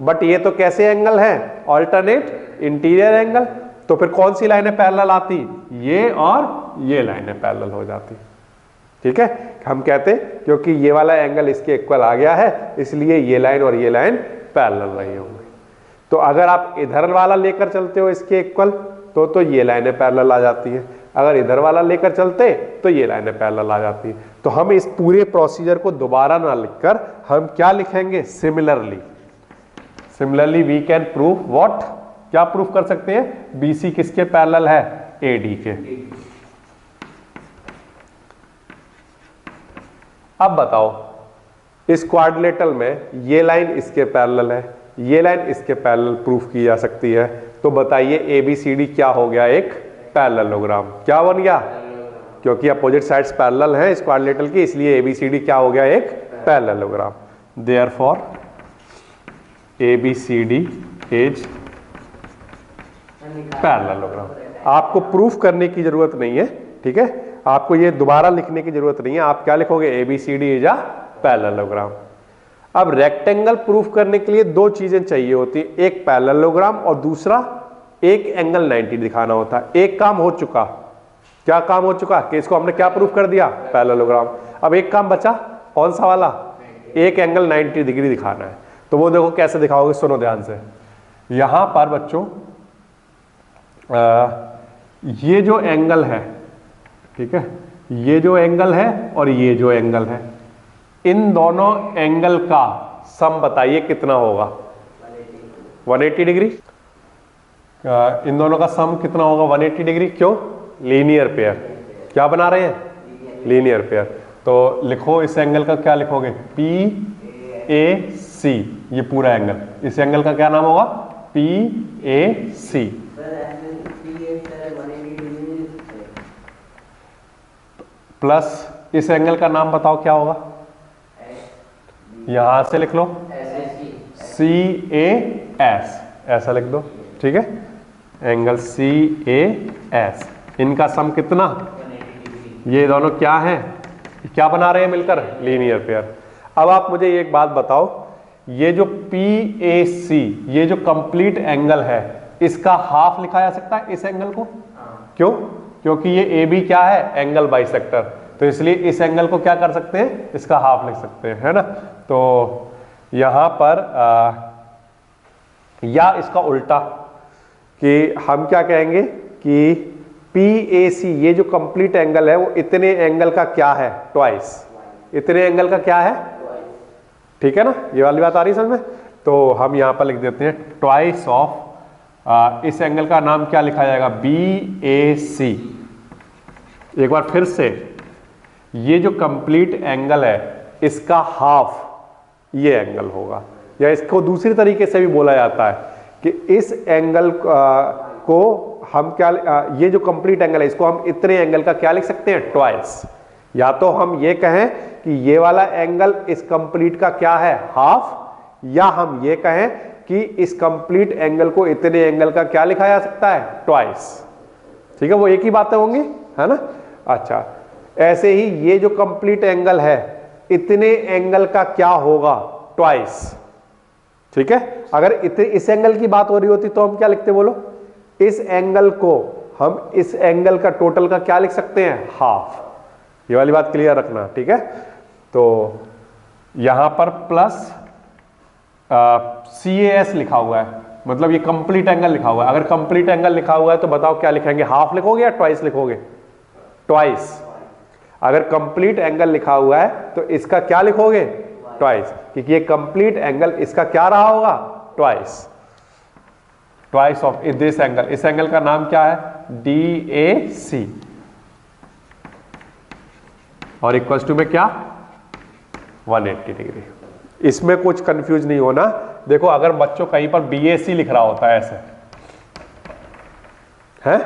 बट ये तो कैसे एंगल है? Alternate interior angle. तो फिर कौन सी लाइनें पैरेलल आती? ये और ये लाइनें पैरेलल हो जाती। ठीक है, हम कहते क्योंकि ये वाला एंगल इसके इक्वल आ गया है, इसलिए ये लाइन और ये लाइन पैरेलल रही होंगी। तो अगर आप इधर वाला लेकर चलते हो इसके इक्वल, तो ये लाइनें पैरेलल आ जाती है। अगर इधर वाला लेकर चलते तो ये लाइनें पैरेलल आ जाती है। तो हम इस पूरे प्रोसीजर को दोबारा ना लिखकर हम क्या लिखेंगे? Similarly. Similarly we can prove what? क्या प्रूफ कर सकते हैं? BC किसके पैरेलल है? AD के। अब बताओ, इस क्वाड्रिलेटरल में ये लाइन इसके पैरेलल है, ये लाइन इसके पैरेलल प्रूफ की जा सकती है। तो बताइए ABCD क्या हो गया? एक पैरेललोग्राम। क्या बन गया? क्योंकि अपोजिट साइड्स पैरेलल हैं इस क्वाड्रिलेटरल की, इसलिए ABCD क्या हो गया? एक parallelogram. Therefore ABCD is parallelogram. आपको प्रूफ करने की जरूरत नहीं है, ठीक है, आपको ये दोबारा लिखने की जरूरत नहीं है। आप क्या लिखोगे? ABCD is a parallelogram. अब रेक्टेंगल प्रूफ करने के लिए दो चीजें चाहिए होती हैं, एक पैरेललोग्राम और दूसरा एक एंगल 90 दिखाना होता है। एक काम हो चुका। क्या काम हो चुका? कि इसको हमने क्या प्रूफ कर दिया? पैरेललोग्राम। अब एक काम बचा, कौन सा वाला? एक एंगल 90 डिग्री दिखाना है। तो वो देखो कैसे दिखाओगे, सुनो ध्यान से। यहां पर बच्चों ये जो एंगल है, ठीक है, ये जो एंगल है और ये जो एंगल है, इन दोनों एंगल का सम बताइए कितना होगा? 180 डिग्री। इन दोनों का सम कितना होगा? 180 डिग्री। क्यों? Linear pair. क्या बना रहे हैं? Linear pair. तो लिखो इस एंगल का क्या लिखोगे? PAC। ये पूरा एंगल, इस एंगल का क्या नाम होगा? PAC। प्लस इस एंगल का नाम बताओ क्या होगा? यहां से लिख लो CAS, ऐसा लिख दो, ठीक है, एंगल CAS। इनका सम कितना? ये दोनों क्या है? क्या बना रहे हैं मिलकर? Linear pair. अब आप मुझे एक बात बताओ, ये जो PAC, ये जो कंप्लीट एंगल है, इसका हाफ लिखा जा सकता है इस एंगल को? क्यों? क्योंकि ये AB क्या है? Angle bisector. तो इसलिए इस एंगल को क्या कर सकते हैं? इसका हाफ लिख सकते हैं, है ना। तो यहां पर या इसका उल्टा कि हम क्या कहेंगे कि PAC, ये जो कंप्लीट एंगल है, वो इतने एंगल का क्या है? ट्वाइस। इतने एंगल का क्या है? ठीक है ना, ये वाली बात आ रही है समझ में। तो हम यहां पर लिख देते हैं ट्वाइस ऑफ, इस एंगल का नाम क्या लिखा जाएगा? BAC। एक बार फिर से, ये जो कंप्लीट एंगल है, इसका हाफ ये एंगल होगा, या इसको दूसरी तरीके से भी बोला जाता है कि इस एंगल को हम क्या, ये जो कंप्लीट एंगल है, इसको हम इतने एंगल का क्या लिख सकते हैं? ट्वाइस। या तो हम ये कहें कि ये वाला एंगल इस कंप्लीट का क्या है? हाफ, या हम ये कहें कि इस कंप्लीट एंगल को इतने एंगल का क्या लिखा जा सकता है? ट्वाइस। ठीक है, वो एक ही बातें होंगी, है ना। अच्छा, ऐसे ही ये जो कंप्लीट एंगल है, इतने एंगल का क्या होगा? ट्वाइस। ठीक है, अगर इस एंगल की बात हो रही होती तो हम क्या लिखते? बोलो। इस एंगल को हम इस एंगल का टोटल का क्या लिख सकते हैं? हाफ। ये वाली बात क्लियर रखना, ठीक है। तो यहां पर प्लस CAS लिखा हुआ है, मतलब ये कंप्लीट एंगल लिखा हुआ है। अगर कंप्लीट एंगल लिखा हुआ है तो बताओ क्या लिखेंगे, हाफ लिखोगे या ट्वाइस लिखोगे? ट्वाइस। अगर कंप्लीट एंगल लिखा हुआ है तो इसका क्या लिखोगे? ट्वाइस, क्योंकि ये कंप्लीट एंगल इसका क्या रहा होगा? Twice. Twice of this angle. इस एंगल का नाम क्या है? DAC। और इक्वल्स टू में क्या? 180 डिग्री। इसमें कुछ कंफ्यूज नहीं होना। देखो अगर बच्चों कहीं पर BAC लिख रहा होता है ऐसे है,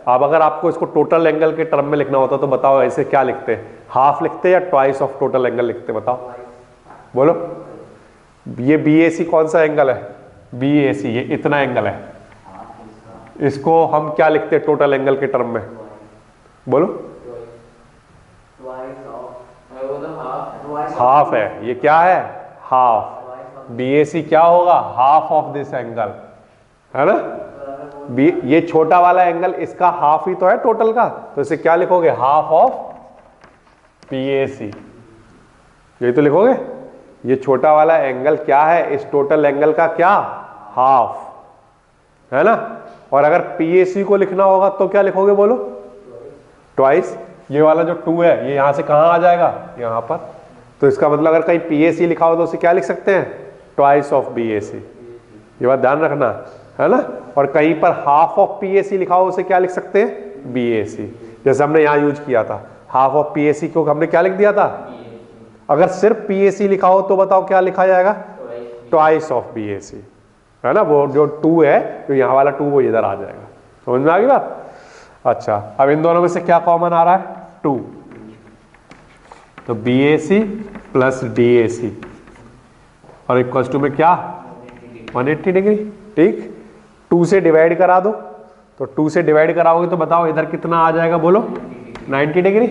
अब अगर आपको इसको टोटल एंगल के टर्म में लिखना होता तो बताओ ऐसे क्या लिखते? हाफ लिखते या ट्वाइस ऑफ टोटल एंगल लिखते? बताओ, बोलो। ये BAC कौन सा एंगल है? BAC ये इतना एंगल है, इसको हम क्या लिखते हैं टोटल एंगल के टर्म में? बोलो। हाफ है, ये क्या है? हाफ। BAC क्या होगा? हाफ ऑफ दिस एंगल, है ना? ये छोटा वाला एंगल इसका हाफ ही तो है टोटल का, तो इसे क्या लिखोगे? Half of BAC। यही तो लिखोगे। ये छोटा वाला एंगल क्या है? इस टोटल एंगल का क्या? हाफ, है ना? और अगर PAC को लिखना होगा तो क्या लिखोगे? बोलो। ट्वाइस। ये वाला जो 2 है ये यहां से कहां आ जाएगा? यहां पर। तो इसका मतलब अगर कहीं PAC लिखा हो तो उसे क्या लिख सकते हैं? Twice of BAC। ये बात ध्यान रखना, है ना? और कहीं पर हाफ ऑफ PAC लिखा हो उसे क्या लिख सकते हैं? BAC। जैसे हमने यहां यूज किया था, हाफ ऑफ PAC को हमने क्या लिख दिया था? अगर सिर्फ PAC लिखा हो तो बताओ क्या लिखा जाएगा? ट्वाइस ऑफ BAC, है ना? वो जो 2 है, जो यहाँ वाला 2 वो इधर आ जाएगा। समझ में आ गई बात? अच्छा, अब इन दोनों में से क्या कॉमन आ रहा है? 2। तो BAC प्लस DAC और इक्वल्स टू में क्या? 180 डिग्री। ठीक, 2 से डिवाइड करा दो, तो 2 से डिवाइड कराओगे तो बताओ इधर कितना आ जाएगा? बोलो। 90 डिग्री।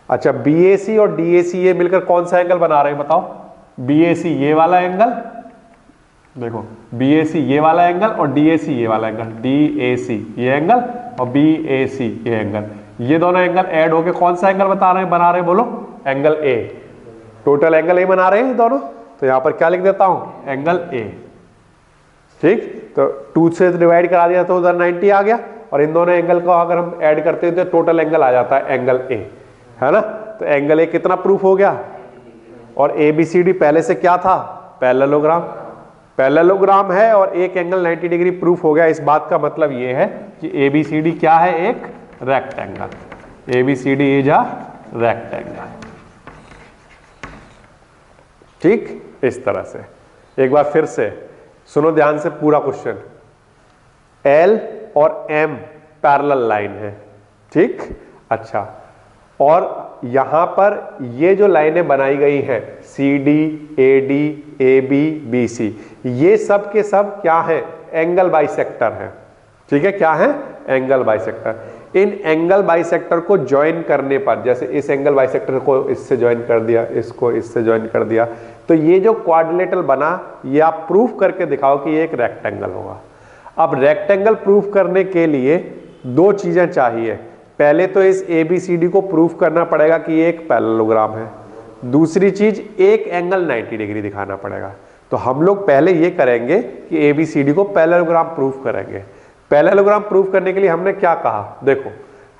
अच्छा, BAC और DAC ये मिलकर कौन सा एंगल बना रहे हैं? बताओ। BAC ये वाला एंगल, देखो BAC ये वाला एंगल और DAC ये वाला एंगल, DAC ये एंगल और BAC ये एंगल, ये दोनों एंगल ऐड होके कौन सा एंगल बना रहे हैं? बोलो। Angle A। Total angle A बना रहे हैं दोनों, तो यहां पर क्या लिख देता हूं? Angle A। ठीक, तो 2 से डिवाइड करा दिया तो उधर 90 आ गया, और इन दोनों एंगल को अगर हम ऐड करते हैं तो टोटल एंगल आ जाता है एंगल A, है ना? तो एंगल A कितना प्रूफ हो गया? और ABCD पहले से क्या था? पैरेललोग्राम। पैरेललोग्राम है और एक एंगल 90 डिग्री प्रूफ हो गया। इस बात का मतलब ये है कि ABCD क्या है? एक rectangle. ABCD is a rectangle. ठीक, इस तरह से। एक बार फिर से सुनो ध्यान से पूरा क्वेश्चन। L और M पैरेलल लाइन है, ठीक? अच्छा, और यहां पर ये जो लाइनें बनाई गई है CD, AD, AB, BC, ये सब के सब क्या है? एंगल बाइसेक्टर है। ठीक है, क्या है? Angle bisector. इन एंगल बाइसेक्टर को ज्वाइन करने पर, जैसे इस एंगल बाइसेक्टर को इससे ज्वाइन कर दिया, इसको इससे ज्वाइन कर दिया, तो ये जो क्वाड्रिलेटरल बना, ये आप प्रूफ करके दिखाओ कि ये एक रेक्टेंगल होगा। अब रेक्टेंगल प्रूफ करने के लिए 2 चीजें चाहिए। पहले तो इस ABCD को प्रूफ करना पड़ेगा कि ये एक पैरेललोग्राम है। दूसरी चीज, एक एंगल 90 डिग्री दिखाना पड़ेगा। तो हम लोग पहले ये करेंगे कि ABCD को पैरेललोग्राम प्रूफ करेंगे। पैरेललोग्राम प्रूफ करने के लिए हमने क्या कहा? देखो,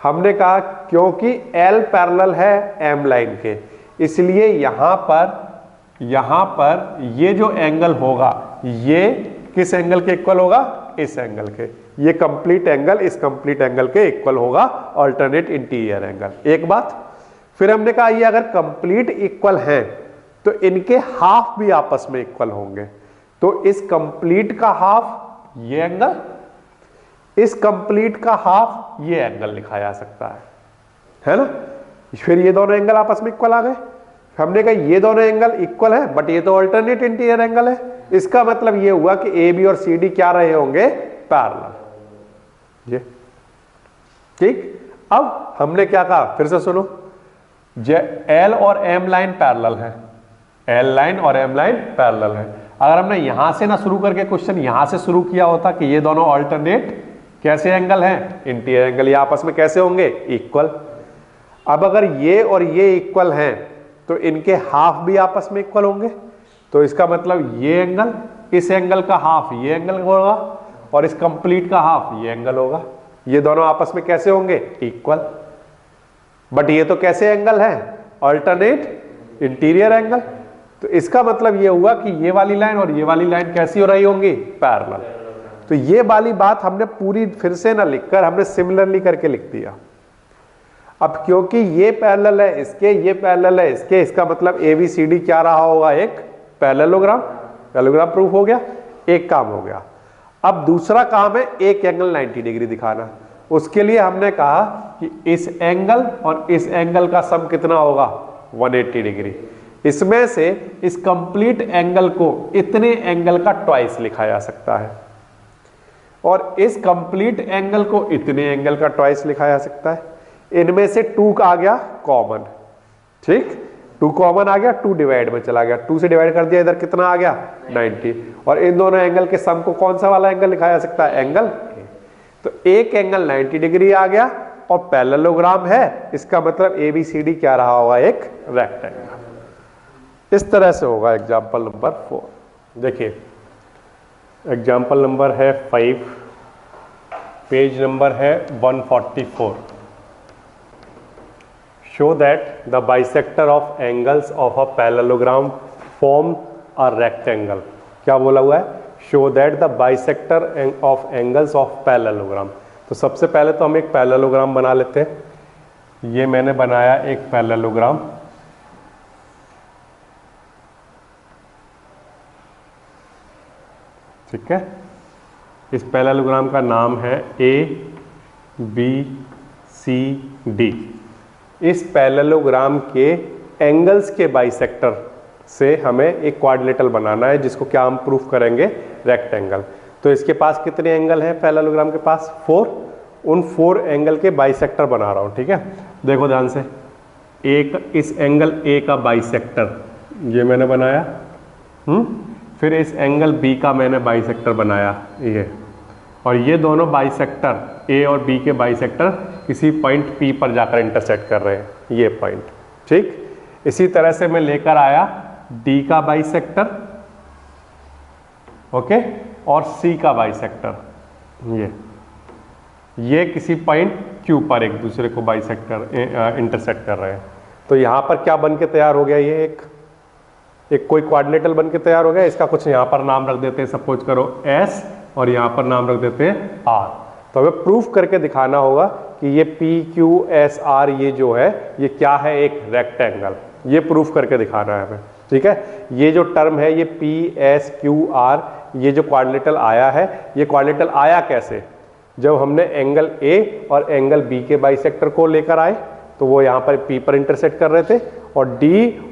हमने कहा क्योंकि L पैरेलल है M लाइन के, इसलिए यहां पर ये जो एंगल होगा ये किस एंगल के इक्वल होगा? इस एंगल के। ये कंप्लीट एंगल इस कंप्लीट एंगल के इक्वल होगा, अल्टरनेट इंटीरियर एंगल। एक बात। फिर हमने कहा ये अगर कंप्लीट इक्वल हैं तो इनके हाफ भी आपस में इक्वल होंगे। तो इस कंप्लीट का हाफ ये एंगल, इस कंप्लीट का हाफ ये एंगल लिखा जा सकता है ना? फिर ये दोनों एंगल आपस में इक्वल आ गए। हमने कहा ये दोनों एंगल इक्वल है, बट ये तो अल्टरनेट इंटीरियर एंगल है। इसका मतलब ये हुआ कि AB और CD क्या रहे होंगे? पैरेलल। ये ठीक। अब हमने क्या कहा? फिर से सुनो, L और M लाइन पैरेलल है, L लाइन और M लाइन पैरेलल है। अगर हमने यहां से ना शुरू करके क्वेश्चन यहां से शुरू किया होता कि ये दोनों अल्टरनेट कैसे एंगल हैं? Interior angle. ये आपस में कैसे होंगे? इक्वल। अब अगर ये और ये इक्वल हैं तो इनके हाफ भी आपस में इक्वल होंगे। तो इसका मतलब ये एंगल इस एंगल का हाफ ये एंगल होगा और इस कंप्लीट का हाफ ये एंगल होगा। ये दोनों आपस में कैसे होंगे? इक्वल। बट ये तो कैसे एंगल है? Alternate interior angle. तो इसका मतलब ये हुआ कि ये वाली लाइन और ये वाली लाइन कैसी हो रही होंगी? पैरेलल। तो ये वाली बात हमने पूरी फिर से ना लिखकर हमने सिमिलरली करके लिख दिया। अब क्योंकि ये पैरेलल है इसके, ये पैरेलल है इसके, इसका मतलब ABCD क्या रहा होगा? एक पैरेललोग्राम। पैरेललोग्राम प्रूफ हो गया, एक काम हो गया। अब दूसरा काम है एक एंगल 90 डिग्री दिखाना। उसके लिए हमने कहा कि इस एंगल और इस एंगल का सम कितना होगा? 180 डिग्री। इसमें से इस कंप्लीट एंगल को इतने एंगल का ट्वाइस लिखा जा सकता है और इस कंप्लीट एंगल को इतने एंगल का ट्वाइस लिखा जा सकता है। इनमें से 2 का आ गया कॉमन, ठीक, 2 कॉमन आ गया, 2 डिवाइड में चला गया, 2 से डिवाइड कर दिया, इधर कितना आ गया? 90। और इन दोनों एंगल के सम को कौन सा वाला एंगल लिखा जा सकता है? Angle A। तो एक एंगल 90 डिग्री आ गया और पैरेललोग्राम है, इसका मतलब ABCD क्या रहा होगा? एक रेक्टेंगल। इस तरह से होगा एग्जाम्पल नंबर 4। देखिए एग्जाम्पल नंबर है 5, पेज नंबर है 144। Show that the bisector of angles of a parallelogram form a rectangle। क्या बोला हुआ है? Show that the bisector of angles of parallelogram। तो सबसे पहले तो हम एक पैरेललोग्राम बना लेते हैं। ये मैंने बनाया एक पैरेललोग्राम। ठीक है, इस पैरेललोग्राम का नाम है ABCD। इस पैरेललोग्राम के एंगल्स के बाइसेक्टर से हमें एक क्वाड्रिलेटरल बनाना है जिसको क्या हम प्रूफ करेंगे? रेक्टेंगल। तो इसके पास कितने एंगल हैं पैरेललोग्राम के पास? 4। उन 4 एंगल के बाइसेक्टर बना रहा हूं। ठीक है, देखो ध्यान से, एक इस एंगल A का बाइसेक्टर ये मैंने बनाया, फिर इस एंगल B का मैंने बाइसेक्टर बनाया ये, और ये दोनों बाइसेक्टर A और B के बाइसेक्टर किसी पॉइंट P पर जाकर इंटरसेक्ट कर रहे हैं, ये पॉइंट। ठीक, इसी तरह से मैं लेकर आया D का बाइसेक्टर, ओके, और C का बाइसेक्टर, ये किसी पॉइंट Q पर एक दूसरे को बाइसेक्टर इंटरसेक्ट कर रहे हैं। तो यहां पर क्या बन के तैयार हो गया? ये एक कोई क्वाड्रिलेटरल बन के तैयार हो गया। इसका कुछ यहां पर नाम रख देते हैं, सपोज करो S, और यहां पर नाम रख देते हैं R। तो हमें प्रूफ करके दिखाना होगा कि ये PQSR ये जो है ये क्या है? एक रेक्टेंगल। ये प्रूफ करके दिखाना है हमें। ठीक है, ये जो टर्म है ये PSQR, ये जो क्वाड्रिलेटरल आया है, ये क्वाड्रिलेटरल आया कैसे? जब हमने एंगल A और एंगल B के बाइसेक्टर को लेकर आए तो वो यहाँ पर P पर इंटरसेक्ट कर रहे थे, और D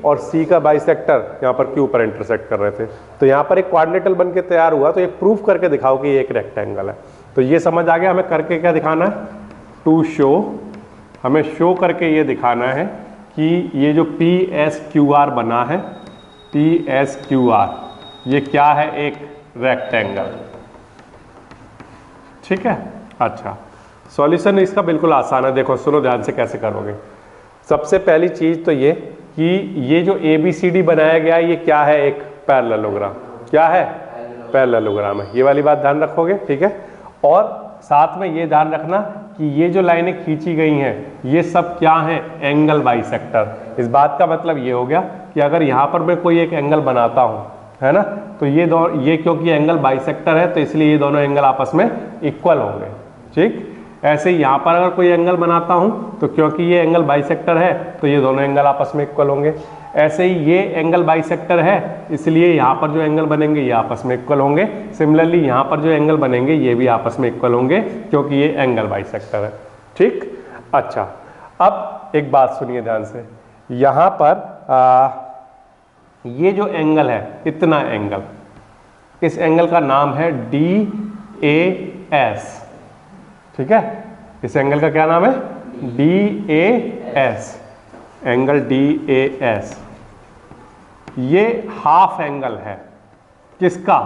और C का बाइसेक्टर यहाँ पर Q पर इंटरसेक्ट कर रहे थे। तो यहाँ पर एक क्वाड्रिलेटरल बन के तैयार हुआ। तो ये प्रूफ करके दिखाओ कि ये एक रेक्टेंगल है। तो ये समझ आ गया हमें करके क्या दिखाना है? टू शो, हमें शो करके ये दिखाना है कि ये जो PSQR बना है, PSQR ये क्या है? एक रेक्टेंगल। ठीक है, अच्छा, सॉल्यूशन इसका बिल्कुल आसान है। देखो सुनो ध्यान से कैसे करोगे। सबसे पहली चीज तो ये कि ये जो ABCD बनाया गया है ये क्या है? एक पैरेललोग्राम। क्या है? पैरेललोग्राम है। ये वाली बात ध्यान रखोगे, ठीक है। और साथ में ये ध्यान रखना कि ये जो लाइनें खींची गई हैं ये सब क्या हैं? Angle bisector. इस बात का मतलब ये हो गया कि अगर यहाँ पर मैं कोई एक एंगल बनाता हूँ, है ना, तो ये क्योंकि एंगल बाइसेक्टर है तो इसलिए ये दोनों एंगल आपस में इक्वल होंगे। ठीक, ऐसे ही यहाँ पर अगर कोई एंगल बनाता हूँ तो क्योंकि ये एंगल बाइसेक्टर है तो ये दोनों एंगल आपस में इक्वल होंगे। ऐसे ही ये एंगल बाइसेक्टर है इसलिए यहाँ पर जो एंगल बनेंगे ये आपस में इक्वल होंगे। सिमिलरली यहाँ पर जो एंगल बनेंगे ये भी आपस में इक्वल होंगे क्योंकि ये एंगल बाइसेक्टर है। ठीक, अच्छा, अब एक बात सुनिए ध्यान से। यहाँ पर ये जो एंगल है, इतना एंगल, इस एंगल का नाम है DAS। ठीक है, इस एंगल का क्या नाम है? DAS, angle DAS। ये हाफ एंगल है। किसका?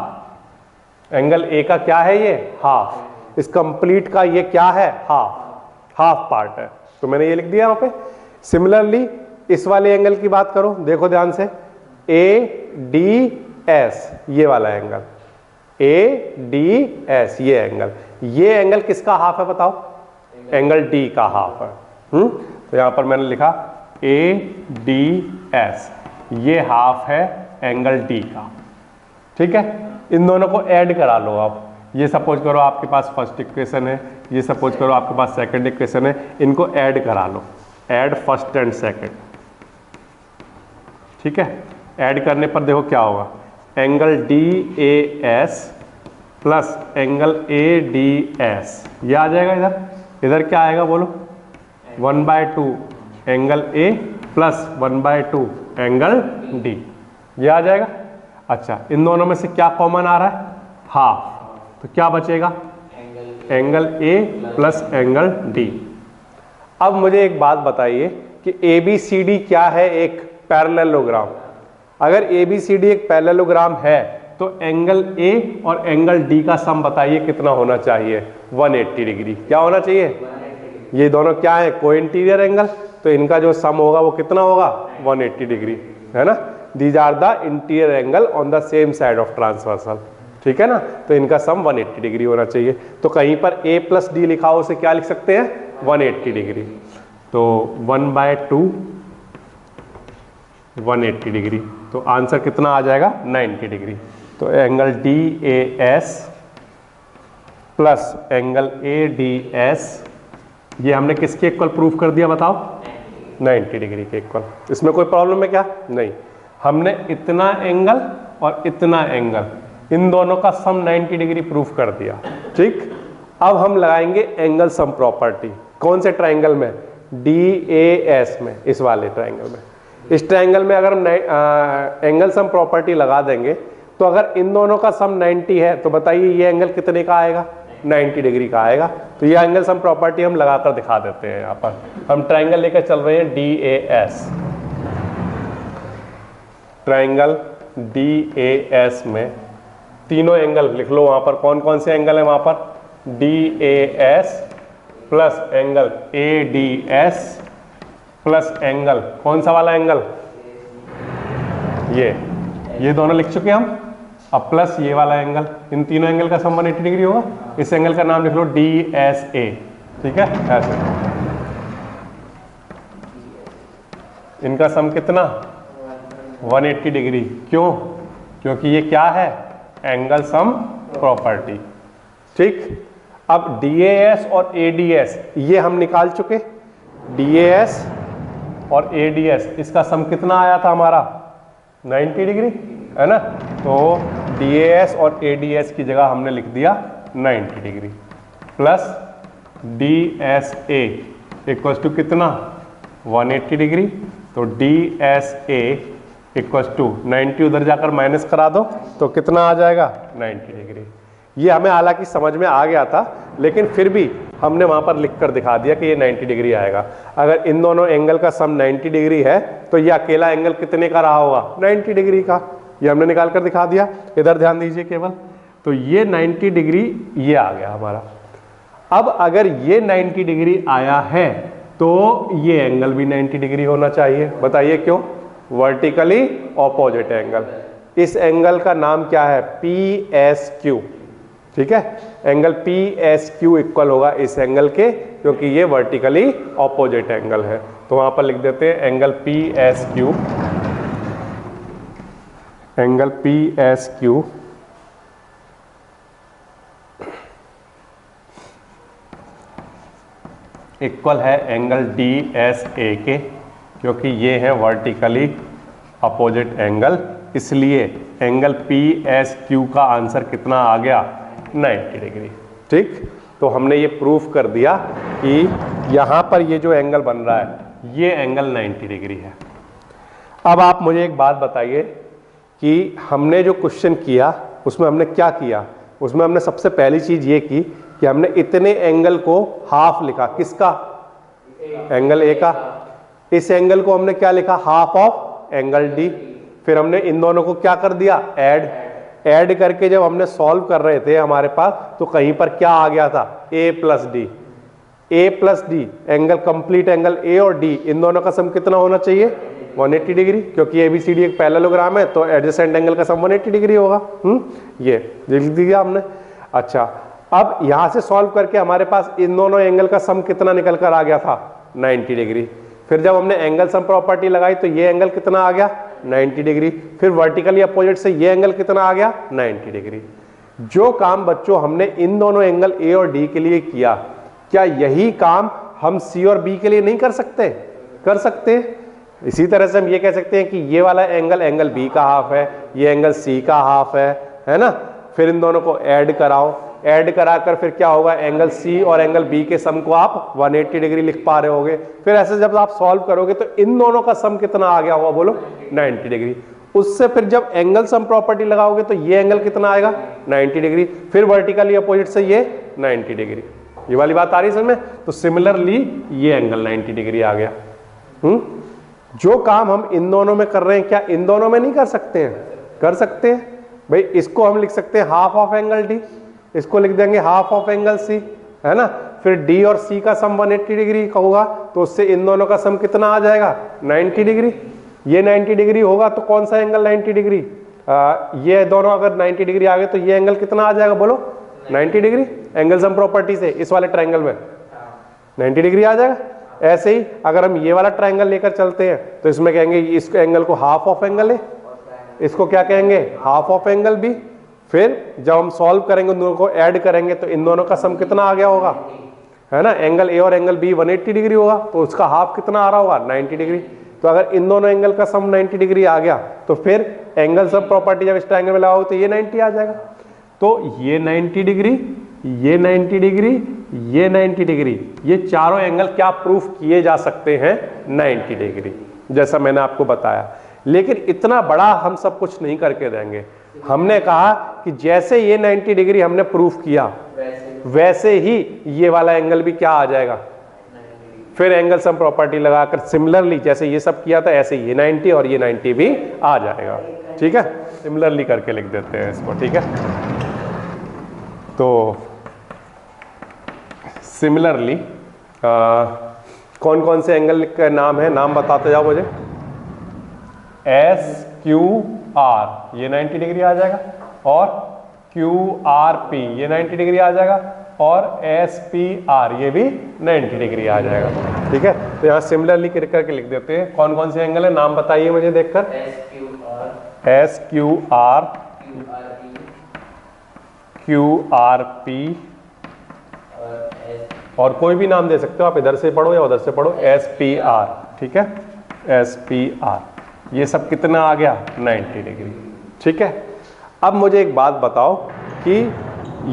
एंगल A का क्या है? ये हाफ। इस कंप्लीट का ये क्या है? हाफ पार्ट है। तो मैंने ये लिख दिया वहां पे। सिमिलरली इस वाले एंगल की बात करो, देखो ध्यान से, ADS ये वाला एंगल, ए डी एस, ये एंगल किसका हाफ है बताओ? एंगल डी का हाफ है। तो यहां पर मैंने लिखा ए डी एस, ये हाफ है एंगल डी का। ठीक है, इन दोनों को ऐड करा लो आप। ये सपोज करो आपके पास फर्स्ट इक्वेशन है, ये सपोज करो आपके पास सेकंड इक्वेशन है, इनको ऐड करा लो। Add first and second. ठीक है, ऐड करने पर देखो क्या होगा, angle D A S plus angle A D S, ये आ जाएगा। इधर क्या आएगा बोलो? 1/2 angle A plus 1/2 angle D, ये आ जाएगा। अच्छा, इन दोनों में से क्या कॉमन आ रहा है? हाफ। तो क्या बचेगा? Angle A plus angle D. अब मुझे एक बात बताइए कि ABCD क्या है? एक पैरेललोग्राम। अगर ABCD एक पैरेललोग्राम है तो एंगल A और एंगल D का सम बताइए कितना होना चाहिए? 180 डिग्री। क्या होना चाहिए? ये दोनों क्या है? कोइंटीरियर एंगल, तो इनका जो सम होगा वो कितना होगा? 180 डिग्री, है ना। These are the interior angle on the same side of transversal. ठीक है ना, तो इनका सम 180 डिग्री होना चाहिए। तो कहीं पर A प्लस डी लिखा हो, उसे क्या लिख सकते हैं? 180 डिग्री। तो 1/2 180 डिग्री, तो आंसर कितना आ जाएगा? 90 डिग्री। तो angle DAS plus angle ADS, ये हमने किसके इक्वल प्रूफ कर दिया बताओ? 90 डिग्री के इक्वल। इसमें कोई प्रॉब्लम है क्या? नहीं। हमने इतना एंगल और इतना एंगल, इन दोनों का सम 90 डिग्री प्रूफ कर दिया। ठीक, अब हम लगाएंगे एंगल सम प्रॉपर्टी। कौन से ट्रायंगल में? DAS में, इस वाले ट्रायंगल में। इस ट्रायंगल में अगर हम एंगल सम प्रॉपर्टी लगा देंगे तो अगर इन दोनों का सम 90 है तो बताइए ये एंगल कितने का आएगा? 90 डिग्री का आएगा। तो ये एंगल सम प्रॉपर्टी हम लगाकर दिखा देते हैं। यहाँ पर हम ट्रायंगल लेकर चल रहे हैं DAS। ट्रायंगल DAS में तीनों एंगल लिख लो। वहां पर कौन कौन से एंगल है? वहां पर DAS plus angle ADS plus angle, कौन सा वाला एंगल? ये दोनों लिख चुके हम। अब प्लस ये वाला एंगल, इन तीनों एंगल का सम 180 डिग्री होगा। इस एंगल का नाम लिख लो DSA। ठीक है, ऐसे इनका सम कितना? 180 डिग्री। क्यों? क्योंकि ये क्या है? Angle sum property. ठीक, अब DAS और ADS ये हम निकाल चुके। DAS और ADS, इसका सम कितना आया था हमारा? 90 डिग्री, है ना। तो DAS और ADS की जगह हमने लिख दिया 90 degree plus DSA equals to कितना? 180 डिग्री। तो DSA इक्वल्स टू 90, उधर जाकर माइनस करा दो तो कितना आ जाएगा? 90 डिग्री। ये हमें हालांकि समझ में आ गया था, लेकिन फिर भी हमने वहां पर लिख कर दिखा दिया कि ये 90 डिग्री आएगा। अगर इन दोनों एंगल का सम 90 डिग्री है तो ये अकेला एंगल कितने का रहा होगा? 90 डिग्री का। ये हमने निकाल कर दिखा दिया। इधर ध्यान दीजिए केवल। तो ये 90 डिग्री ये आ गया हमारा। अब अगर ये 90 डिग्री आया है तो ये एंगल भी 90 डिग्री होना चाहिए। बताइए क्यों? Vertically opposite angle. इस एंगल का नाम क्या है? PSQ। ठीक है, एंगल PSQ इक्वल होगा इस एंगल के, क्योंकि ये वर्टिकली ऑपोजिट एंगल है। तो वहां पर लिख देते हैं angle PSQ। Angle PSQ equal है एंगल DSA के, क्योंकि ये है वर्टिकली अपोजिट एंगल। इसलिए एंगल PSQ का आंसर कितना आ गया? 90 डिग्री। ठीक, तो हमने ये प्रूफ कर दिया कि यहाँ पर ये जो एंगल बन रहा है ये एंगल 90 डिग्री है। अब आप मुझे एक बात बताइए कि हमने जो क्वेश्चन किया उसमें हमने क्या किया? उसमें हमने सबसे पहली चीज ये की कि हमने इतने एंगल को हाफ लिखा। किसका? एंगल A का। इस एंगल को हमने क्या लिखा? Half of angle D। फिर हमने इन दोनों को क्या कर दिया? ऐड करके जब हमने सॉल्व कर रहे थे हमारे पास, तो कहीं पर क्या आ गया था? A plus D. Angle complete angle A और D, इन दोनों का सम कितना होना चाहिए? 180 डिग्री, क्योंकि ABCD एक पैरेललोग्राम है तो एडजेसेंट एंगल का सम 180 डिग्री होगा। ये लिख दिया हमने। अच्छा, अब यहां से सॉल्व करके हमारे पास इन दोनों एंगल का सम कितना निकल कर आ गया था, 90 डिग्री। फिर जब हमने एंगल सम प्रॉपर्टी लगाई तो ये एंगल कितना आ गया, 90 डिग्री। फिर वर्टिकली अपोजिट से ये एंगल कितना आ गया, 90 डिग्री। जो काम बच्चों हमने इन दोनों एंगल A और D के लिए किया, क्या यही काम हम C और B के लिए नहीं कर सकते? कर सकते हैं। इसी तरह से हम ये कह सकते हैं कि ये वाला एंगल B का हाफ है, ये एंगल C का हाफ है ना। फिर इन दोनों को ऐड कराओ, ऐड कराकर फिर क्या होगा, एंगल C और एंगल B के सम को आप 180 डिग्री लिख पा रहे होगे। फिर ऐसे जब आप सॉल्व करोगे तो इन दोनों का सम कितना आ गया होगा, बोलो 90 डिग्री। उससे फिर जब एंगल सम प्रॉपर्टी लगाओगे तो ये एंगल कितना आएगा, 90 डिग्री। फिर वर्टिकली अपोजिट से ये 90 डिग्री। ये वाली बात आ रही है समझ में? तो सिमिलरली ये एंगल 90 डिग्री आ गया। जो काम हम इन दोनों में कर रहे हैं, क्या इन दोनों में नहीं कर सकते हैं? कर सकते हैं भाई। इसको हम लिख सकते हैं हाफ ऑफ एंगल डी, इसको लिख देंगे हाफ ऑफ एंगल सी, है ना। फिर डी और सी का सम 180 डिग्री का होगा, तो उससे इन दोनों का सम कितना आ जाएगा, 90 डिग्री। ये 90 डिग्री होगा तो कौन सा एंगल 90 डिग्री, ये दोनों अगर 90 डिग्री आ गए तो ये एंगल कितना आ जाएगा, बोलो 90 डिग्री। एंगल सम प्रॉपर्टी से इस वाले ट्रायंगल में 90 डिग्री आ जाएगा। ऐसे ही अगर हम ये वाला ट्रायंगल लेकर चलते हैं तो इसमें कहेंगे इस एंगल को हाफ ऑफ एंगल है, इसको क्या कहेंगे, हाफ ऑफ एंगल बी। फिर जब हम सॉल्व करेंगे उन दोनों को ऐड करेंगे तो इन दोनों का सम कितना आ गया होगा, है ना। एंगल ए और एंगल बी 180 डिग्री होगा तो उसका हाफ कितना आ रहा होगा, 90 डिग्री। तो अगर इन दोनों एंगल का सम 90 डिग्री आ गया तो फिर एंगल सम प्रॉपर्टी जब इस ट्रायंगल में लगाओगे तो ये 90 आ जाएगा। तो ये 90 डिग्री, ये 90 डिग्री, ये 90 डिग्री, ये चारों एंगल क्या प्रूफ किए जा सकते हैं, 90 डिग्री, जैसा मैंने आपको बताया। लेकिन इतना बड़ा हम सब कुछ नहीं करके देंगे। हमने कहा कि जैसे ये 90 डिग्री हमने प्रूफ किया वैसे ही ये वाला एंगल भी क्या आ जाएगा। फिर एंगल सम प्रॉपर्टी लगाकर सिमिलरली जैसे ये सब किया था ऐसे ये 90 और ये 90 भी आ जाएगा। ठीक है, सिमिलरली करके लिख देते हैं इसको। ठीक है, तो सिमिलरली कौन कौन से एंगल का नाम है, नाम बताते जाओ मुझे। एस क्यू आर ये 90 डिग्री आ जाएगा, और क्यू आर पी ये 90 डिग्री आ जाएगा, और एस पी आर ये भी 90 डिग्री आ जाएगा। ठीक है, तो यहाँ सिमिलरली करके लिख देते हैं। कौन कौन से एंगल है, नाम बताइए मुझे देखकर। S Q are, Q R P, और कोई भी नाम दे सकते हो आप, इधर से पढ़ो या उधर से पढ़ो, एस पी आर। ठीक है, एस पी आर, ये सब कितना आ गया, 90 डिग्री। ठीक है, अब मुझे एक बात बताओ कि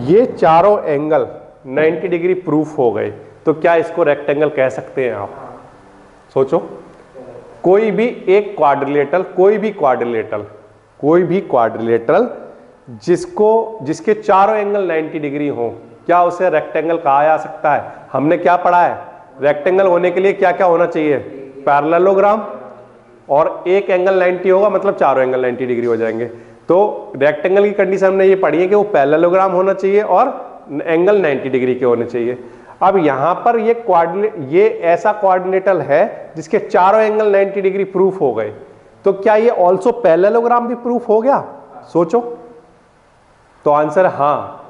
ये चारों एंगल 90 डिग्री प्रूफ हो गए तो क्या इसको रेक्टेंगल कह सकते हैं आप? सोचो, कोई भी एक क्वाड्रिलेटरल, कोई भी क्वाड्रिलेटरल जिसके चारों एंगल 90 डिग्री हो, क्या उसे रेक्टेंगल कहा जा सकता है? हमने क्या पढ़ा है, रेक्टेंगल होने के लिए क्या क्या होना चाहिए, पैरेललोग्राम, और एक एंगल 90 होगा मतलब चारों एंगल 90 डिग्री हो जाएंगे। तो रेक्टेंगल की कंडीशन हमने ये पढ़ी है कि वो पैरेललोग्राम होना चाहिए और एंगल 90 डिग्री के होने चाहिए। अब यहां पर ये ऐसा कोऑर्डिनेटल है जिसके चारों एंगल 90 डिग्री प्रूफ हो गए, तो क्या ये ऑल्सो पैरेललोग्राम भी प्रूफ हो गया? सोचो, तो आंसर हाँ।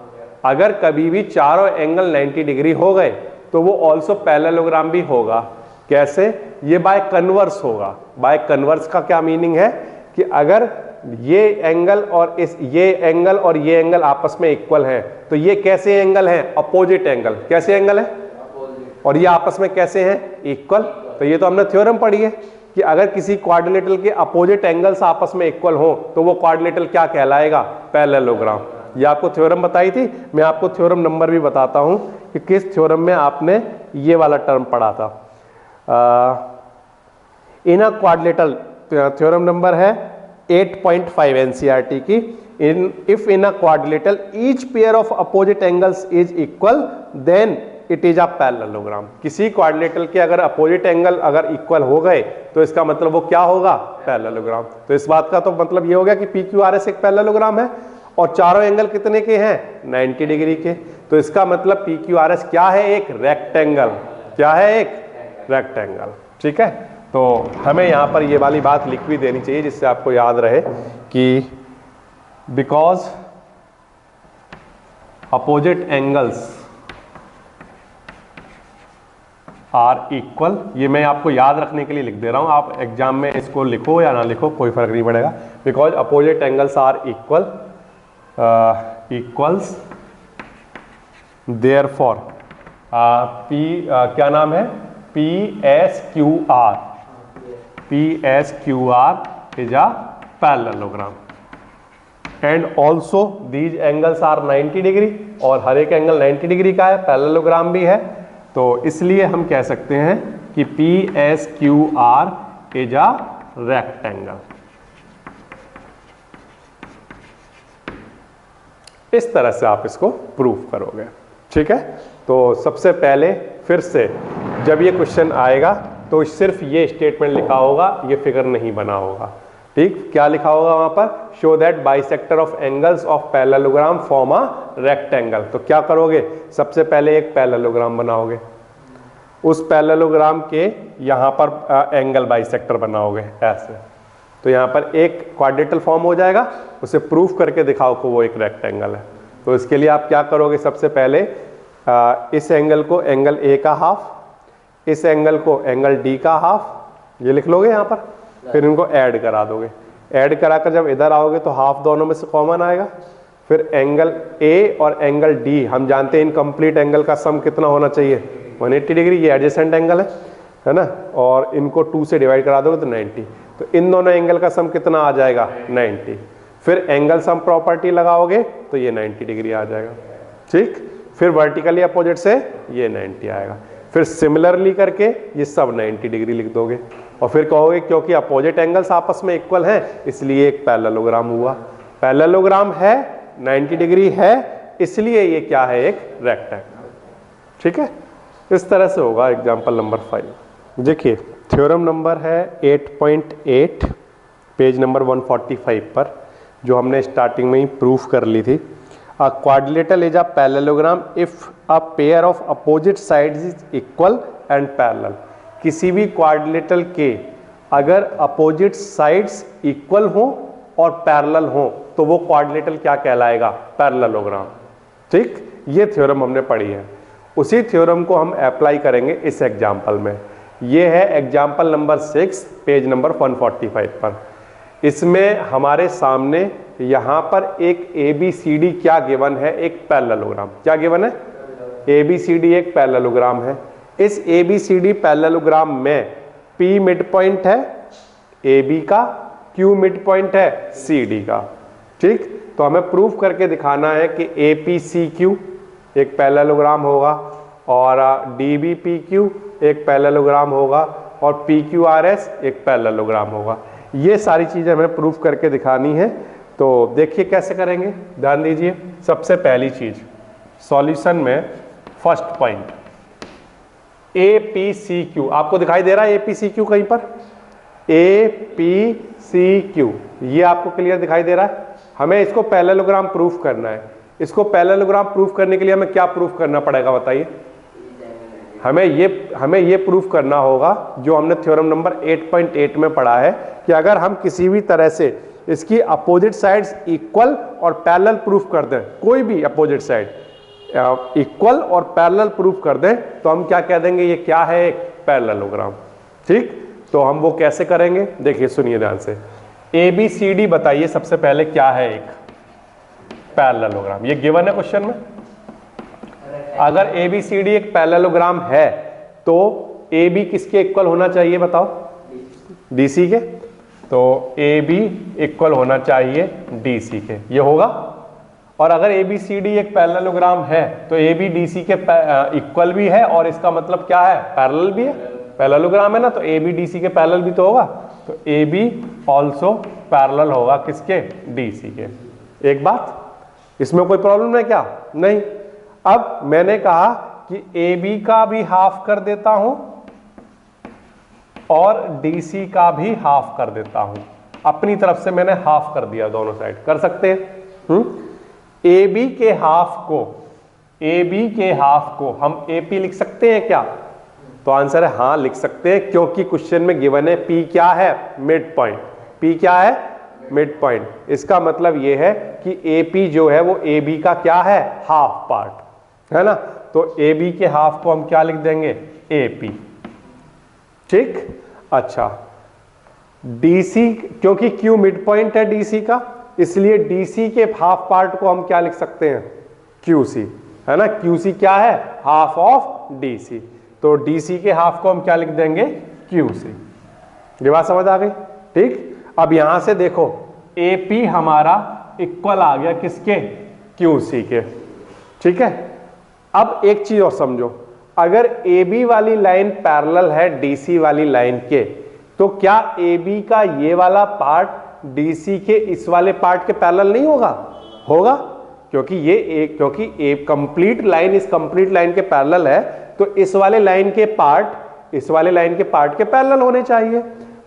अगर कभी भी चारों एंगल 90 डिग्री हो गए तो वो ऑल्सो पैरेललोग्राम भी होगा। कैसे? ये बाय कन्वर्स होगा। बाय कन्वर्स का क्या मीनिंग है कि अगर ये एंगल और ये एंगल आपस में इक्वल है तो ये कैसे एंगल है, अपोजिट एंगल। कैसे एंगल है, और ये आपस में कैसे हैं, इक्वल। तो ये तो हमने थ्योरम पढ़ी है कि अगर किसी क्वाड्रिलेटरल के अपोजिट एंगल्स आपस में इक्वल हो तो वो क्वाड्रिलेटरल क्या कहलाएगा, पैरेललोग्राम। ये आपको थ्योरम बताई थी। मैं आपको थ्योरम नंबर भी बताता हूं कि किस थ्योरम में आपने ये वाला टर्म पढ़ा था। In a quadrilateral, theorem number है 8.5 एनसीईआरटी की। If in a quadrilateral each pair of opposite angles is equal then it is a parallelogram. किसी क्वाड्रिलेटरल के अगर अपोजिट एंगल अगर इक्वल हो गए तो इसका मतलब वो क्या होगा, पैरेललोग्राम। तो इस बात का तो मतलब ये हो गया कि पी क्यू आर एस एक पैरेललोग्राम है और चारों एंगल कितने के हैं, 90 डिग्री के। तो इसका मतलब पी क्यू आर एस क्या है, एक रेक्टेंगल। क्या है, एक रेक्टेंगल। ठीक है, तो हमें यहाँ पर ये वाली बात लिख भी देनी चाहिए जिससे आपको याद रहे कि because opposite angles are equal, ये मैं आपको याद रखने के लिए लिख दे रहा हूं, आप एग्जाम में इसको लिखो या ना लिखो कोई फर्क नहीं पड़ेगा। Because opposite angles are equal equals therefore P क्या नाम है, P S Q R is a parallelogram and also these angles are 90 degree, और हर एक एंगल 90 डिग्री का है, पैरेललोग्राम भी है, तो इसलिए हम कह सकते हैं कि P S Q R is a rectangle. इस तरह से आप इसको प्रूव करोगे, ठीक है। तो सबसे पहले फिर से जब ये क्वेश्चन आएगा तो सिर्फ ये स्टेटमेंट लिखा होगा, ये फिगर नहीं बना होगा, ठीक। क्या लिखा होगा वहां पर, show that bisector of angles of parallelogram form a rectangle. तो क्या करोगे, सबसे पहले एक पैरेललोग्राम बनाओगे, उस पैरेललोग्राम के यहां पर एंगल बाइसेक्टर बनाओगे ऐसे, तो यहां पर एक क्वाड्रेटल फॉर्म हो जाएगा, उसे प्रूफ करके दिखाओ कि वो एक रेक्टेंगल है। तो इसके लिए आप क्या करोगे, सबसे पहले इस एंगल को एंगल ए का हाफ, इस एंगल को एंगल डी का हाफ, ये लिख लोगे यहाँ पर, फिर इनको ऐड करा दोगे, ऐड कराकर जब इधर आओगे तो हाफ दोनों में से कॉमन आएगा, फिर एंगल ए और एंगल डी, हम जानते हैं इनकम्प्लीट एंगल का सम कितना होना चाहिए, 180 डिग्री, ये एडजेसेंट एंगल है ना, और इनको 2 से डिवाइड करा दोगे तो 90, तो इन दोनों एंगल का सम कितना आ जाएगा 90, फिर एंगल सम प्रॉपर्टी लगाओगे तो ये 90 डिग्री आ जाएगा, ठीक। फिर वर्टिकली अपोजिट से ये 90 आएगा, फिर सिमिलरली करके ये सब 90 डिग्री लिख दोगे, और फिर कहोगे क्योंकि अपोजिट एंगल्स आपस में इक्वल हैं इसलिए एक पैरेललोग्राम हुआ, पैरेललोग्राम है 90 डिग्री है इसलिए ये क्या है, एक रेक्टेंगल, ठीक है। इस तरह से होगा एग्जांपल नंबर 5। देखिए थ्योरम नंबर है 8.8 पेज नंबर 145 पर, जो हमने स्टार्टिंग में ही प्रूफ कर ली थी। अ quadrilateral is a parallelogram if a pair of opposite sides is equal and parallel. किसी भी क्वाड्रिलेटरल के अगर अपोजिट साइड्स इक्वल हो और पैरेलल हो तो वो क्वाड्रिलेटरल क्या कहलाएगा, पैरेललोग्राम, ठीक। ये थ्योरम हमने पढ़ी है, उसी थ्योरम को हम अप्लाई करेंगे इस एग्जाम्पल में। ये है एग्जाम्पल नंबर 6 पेज नंबर 145 पर। इसमें हमारे सामने यहाँ पर एक ABCD क्या गिवन है, एक पैरेललोग्राम क्या गिवन है, ABCD एक पैरेललोग्राम है। इस ABCD पैरेललोग्राम में P मिड पॉइंट है AB का, Q मिड पॉइंट है CD का, ठीक। तो हमें प्रूफ करके दिखाना है कि APCQ एक पैरेललोग्राम होगा और DBPQ एक पैरेललोग्राम होगा और PQRS एक पैरेललोग्राम होगा। ये सारी चीजें हमें प्रूफ करके दिखानी है। तो देखिए कैसे करेंगे, ध्यान दीजिए। सबसे पहली चीज सॉल्यूशन में फर्स्ट पॉइंट APCQ, आपको दिखाई दे रहा है APCQ कहीं पर, APCQ ये आपको क्लियर दिखाई दे रहा है। हमें इसको पैरेललोग्राम प्रूफ करना है। इसको पैरेललोग्राम प्रूफ करने के लिए हमें क्या प्रूफ करना पड़ेगा बताइए, हमें ये प्रूफ करना होगा जो हमने थ्योरम नंबर 8.8 में पढ़ा है कि अगर हम किसी भी तरह से इसकी अपोजिट साइड्स इक्वल और पैरेलल प्रूफ कर दें, कोई भी अपोजिट साइड इक्वल और पैरेलल प्रूफ कर दें तो हम क्या कह देंगे, ये क्या है, एक पैरेललोग्राम, ठीक। तो हम वो कैसे करेंगे, देखिए सुनिए ध्यान से। ABCD बताइए सबसे पहले क्या है, एक पैरेललोग्राम, ये गिवन है क्वेश्चन में। अगर ABCD एक पैरेललोग्राम है तो AB किसके इक्वल होना चाहिए बताओ, DC के। तो AB इक्वल होना चाहिए DC के, ये होगा। और अगर ABCD एक पैरेललोग्राम है तो AB DC के इक्वल भी है और इसका मतलब क्या है, पैरेलल भी है, पैरेललोग्राम है ना, तो AB DC के पैरेलल भी तो होगा। तो AB ऑल्सो पैरेलल होगा किसके, DC के। एक बात, इसमें कोई प्रॉब्लम है क्या, नहीं। अब मैंने कहा कि AB का भी हाफ कर देता हूं और DC का भी हाफ कर देता हूं, अपनी तरफ से मैंने हाफ कर दिया, दोनों साइड कर सकते हैं। AB के हाफ को हम AP लिख सकते हैं क्या, तो आंसर है हाँ लिख सकते हैं, क्योंकि क्वेश्चन में गिवन है P क्या है, मिड पॉइंट। P क्या है, मिड पॉइंट। इसका मतलब ये है कि AP जो है वो AB का क्या है, हाफ पार्ट है ना। तो AB के हाफ को हम क्या लिख देंगे, AP। ठीक, अच्छा DC, क्योंकि Q मिड पॉइंट है DC का, इसलिए DC के हाफ पार्ट को हम क्या लिख सकते हैं, QC है ना। QC क्या है, हाफ ऑफ DC। तो DC के हाफ को हम क्या लिख देंगे, QC। ये बात समझ आ गई। ठीक, अब यहां से देखो AP हमारा इक्वल आ गया किसके, QC के। ठीक है, अब एक चीज और समझो, अगर AB वाली लाइन पैरेलल है DC वाली लाइन के, तो क्या AB का ये वाला पार्ट DC के इस वाले पार्ट के पैरेलल नहीं होगा, होगा, क्योंकि ये एक, क्योंकि ए कंप्लीट लाइन इस कंप्लीट लाइन के पैरेलल है, तो इस वाले लाइन के पार्ट इस वाले लाइन के पार्ट के पैरेलल होने चाहिए।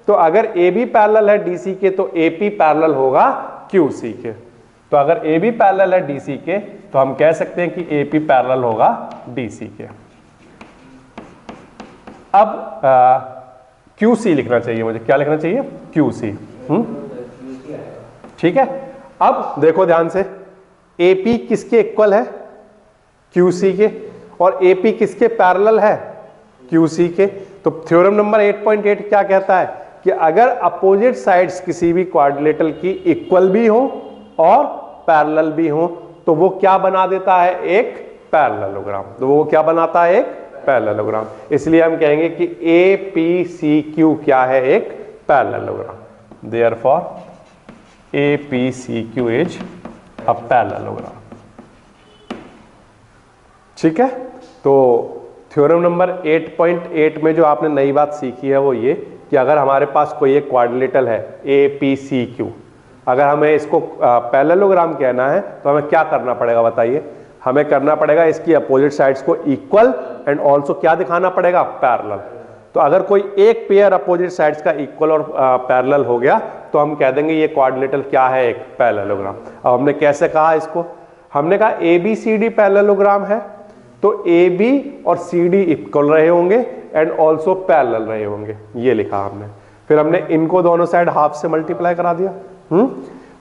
तो अगर AB पैरेलल है DC के, तो AP पैरेलल होगा QC के। तो अगर AB पैरेलल है DC के, तो हम कह सकते हैं कि AP पैरेलल होगा DC के। अब QC लिखना चाहिए मुझे, क्या लिखना चाहिए, QC। ठीक है, अब देखो ध्यान से, AP किसके इक्वल है, QC के, और AP किसके पैरेलल है, QC के। तो थ्योरम नंबर 8.8 क्या कहता है कि अगर अपोजिट साइड्स किसी भी क्वाड्रिलेटरल की इक्वल भी हो और पैरेलल भी हो, तो वो क्या बना देता है, एक पैरेललोग्राम। तो वो क्या बनाता है, एक पैरेललोग्राम। इसलिए हम कहेंगे कि APCQ क्या है, एक parallelogram. Therefore APCQ is a parallelogram. ठीक है, तो थ्योरम नंबर 8.8 में जो आपने नई बात सीखी है वो ये कि अगर हमारे पास कोई एक क्वाड्रिलेटरल है APCQ, अगर हमें इसको पैरेललोग्राम कहना है तो हमें क्या करना पड़ेगा बताइए, हमें करना पड़ेगा इसकी अपोजिट साइड्स को इक्वल एंड ऑल्सो क्या दिखाना पड़ेगा, पैरेलल। तो अगर कोई एक पेयर अपोजिट साइड्स का इक्वल और पैरेलल हो गया तो हम कह देंगे ये क्वाड्रिलेटरल क्या है, एक पैरेललोग्राम। अब हमने कैसे कहा इसको, हमने कहा ABCD पैरेललोग्राम है, तो AB और CD इक्वल रहे होंगे एंड ऑल्सो पैरेलल रहे होंगे, ये लिखा हमने। फिर हमने इनको दोनों साइड हाफ से मल्टीप्लाई करा दिया।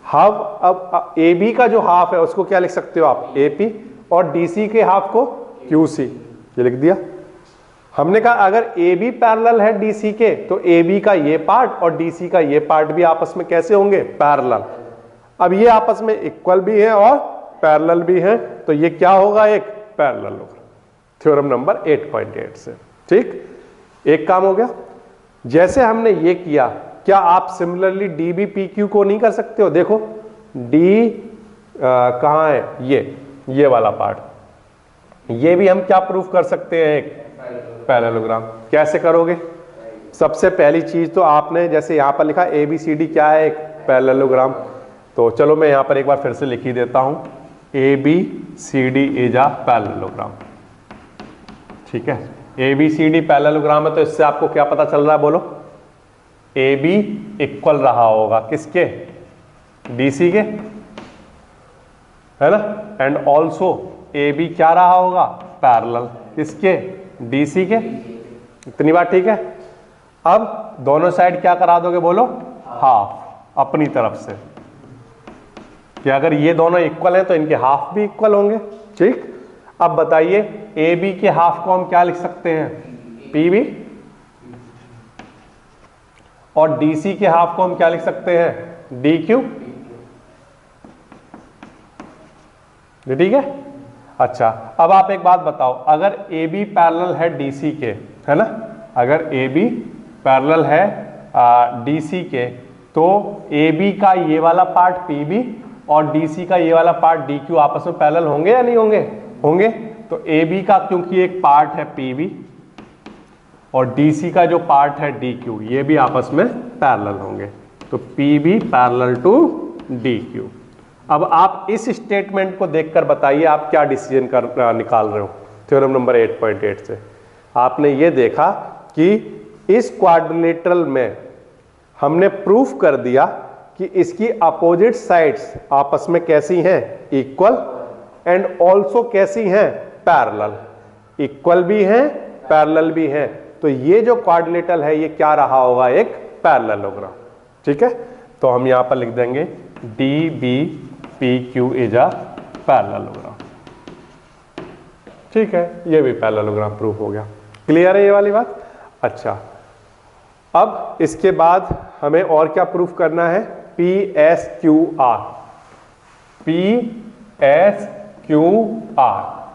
हाफ, अब AB का जो हाफ है उसको क्या लिख सकते हो आप, AP, और DC के हाफ को QC, ये लिख दिया। हमने कहा अगर AB पैरेलल है DC के, तो AB का ये पार्ट और DC का ये पार्ट भी आपस में कैसे होंगे, पैरेलल। अब ये आपस में इक्वल भी है और पैरेलल भी है, तो ये क्या होगा, एक पैरेललोग्राम। थ्योरम नंबर 8.8 से। ठीक, एक काम हो गया। जैसे हमने ये किया, क्या आप सिमिलरली DBPQ को नहीं कर सकते हो, देखो D कहां है, ये वाला पार्ट, ये भी हम क्या प्रूफ कर सकते हैं, एक पैरेललोग्राम। कैसे करोगे, सबसे पहली चीज तो आपने जैसे यहां पर लिखा ABCD क्या है, एक पैरेललोग्राम। तो चलो मैं यहां पर एक बार फिर से लिख ही देता हूं, ABCD इज अ पैरेललोग्राम। ठीक है, ABCD पैरेललोग्राम है, तो इससे आपको क्या पता चल रहा है, बोलो, AB इक्वल रहा होगा किसके, DC के, है ना, एंड ऑल्सो AB क्या रहा होगा, पैरेलल किसके, DC के। इतनी बात ठीक है। अब दोनों साइड क्या करा दोगे, बोलो, हाफ अपनी तरफ से, कि अगर ये दोनों इक्वल हैं तो इनके हाफ भी इक्वल होंगे। ठीक, अब बताइए AB के हाफ को हम क्या लिख सकते हैं, PB, और DC के हाफ को हम क्या लिख सकते हैं, DQ। ठीक है, अच्छा अब आप एक बात बताओ, अगर AB पैरेलल है DC के, है ना, अगर AB पैरेलल है DC के, तो AB का ये वाला पार्ट PB और DC का ये वाला पार्ट DQ आपस में पैरेलल होंगे या नहीं होंगे, होंगे। तो AB का क्योंकि एक पार्ट है PB और DC का जो पार्ट है DQ, ये भी आपस में पैरेलल होंगे, तो PB पैरेलल टू DQ। अब आप इस स्टेटमेंट को देखकर बताइए आप क्या डिसीजन कर निकाल रहे हो थ्योरम नंबर 8.8 से। आपने ये देखा कि इस क्वाड्रिलेटरल में हमने प्रूफ कर दिया कि इसकी अपोजिट साइड्स आपस में कैसी हैं, इक्वल एंड ऑल्सो कैसी हैं, पैरेलल। इक्वल भी हैं, पैरेलल भी हैं, तो ये जो क्वाड्रिलेटरल है ये क्या रहा होगा, एक पैरेललोग्राम। ठीक है, तो हम यहां पर लिख देंगे DBPQ इज अ पैरेललोग्राम। ठीक है, ये भी पैरेललोग्राम प्रूफ हो गया। क्लियर है ये वाली बात? अच्छा, अब इसके बाद हमें और क्या प्रूफ करना है, PSQR। PSQR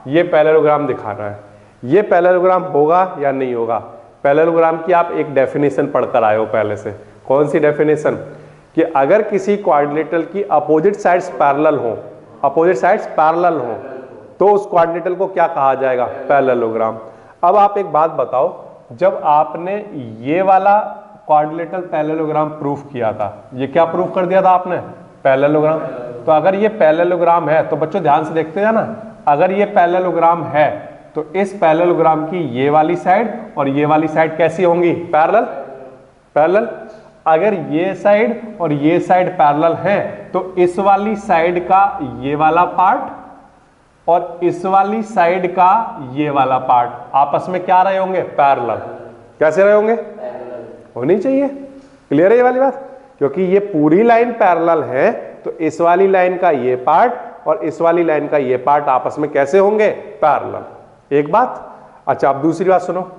ये पैरेललोग्राम दिखाना है। ये पैरेललोग्राम होगा या नहीं होगा? पैरेललोग्राम की आप एक डेफिनेशन पढ़कर आए हो पहले से। कौन सी डेफिनेशन? कि अगर किसी क्वाड्रिलेटरल की अपोजिट साइड्स पैरेलल हो, अपोजिट साइड्स पैरेलल हो, तो उस क्वाड्रिलेटरल को क्या कहा जाएगा, पैरेललोग्राम। अब आप एक बात बताओ, जब आपने ये वाला क्वाड्रिलेटरल पैरेललोग्राम प्रूफ किया था, ये क्या प्रूफ कर दिया था आपने, पैरेललोग्राम। तो अगर ये पैरेललोग्राम है तो बच्चों ध्यान से देखते हैं ना, अगर ये पैरेललोग्राम है तो इस पैरेललोग्राम की ये वाली साइड और ये वाली साइड कैसी होंगी, पैरेलल। पैरेलल। अगर ये साइड और ये साइड पैरेलल है तो इस वाली साइड का ये वाला पार्ट और इस वाली साइड का ये वाला पार्ट आपस में क्या रहे होंगे, पैरेलल। कैसे रहे होंगे, होनी चाहिए। क्लियर है ये वाली बात? क्योंकि ये पूरी लाइन पैरेलल है तो इस वाली लाइन का ये पार्ट और इस वाली लाइन का ये पार्ट आपस में कैसे होंगे, पैरेलल। एक बात। अच्छा, अब दूसरी बात सुनो,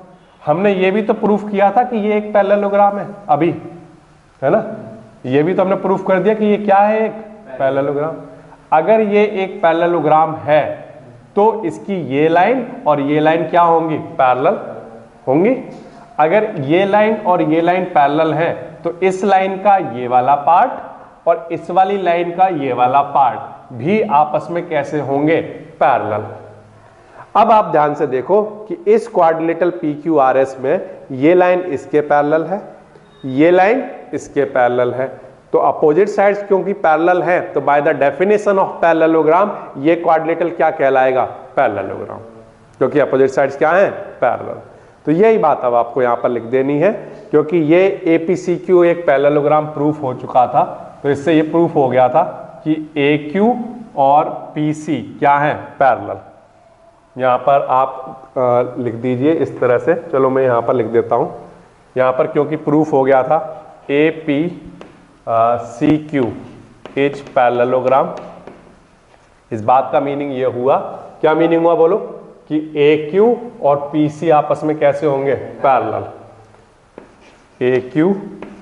हमने ये भी तो प्रूफ किया था कि ये एक पैरेललोग्राम है अभी, है ना। ये भी तो हमने प्रूफ कर दिया कि ये क्या है, एक पैरेललोग्राम। अगर ये एक पैरेललोग्राम है तो इसकी ये लाइन और ये लाइन क्या होंगी, पैरेलल होंगी। अगर ये लाइन और ये लाइन पैरेलल है तो इस लाइन का ये वाला पार्ट और इस वाली लाइन का ये वाला पार्ट भी आपस में कैसे होंगे, पैरेलल। अब आप ध्यान से देखो कि इस क्वाड्रिलेटरल PQRS में ये लाइन इसके पैरेलल है, ये लाइन इसके पैरेलल है, तो अपोजिट साइड्स क्योंकि पैरेलल है तो by the definition of parallelogram ये क्वाड्रिलेटरल क्या कहलाएगा, पैरेललोग्राम, क्योंकि अपोजिट साइड्स क्या हैं, पैरेलल। तो यही बात अब आपको यहां पर लिख देनी है, क्योंकि ये APCQ एक पैरेललोग्राम प्रूफ हो चुका था, तो इससे ये प्रूफ हो गया था कि AQ और PC क्या है, पैरेलल। यहां पर आप लिख दीजिए इस तरह से, चलो मैं यहां पर लिख देता हूं यहां पर, क्योंकि प्रूफ हो गया था APCQ इज पैरेललोग्राम। इस बात का मीनिंग ये हुआ, क्या मीनिंग हुआ बोलो, कि AQ और PC आपस में कैसे होंगे, पैरेलल। AQ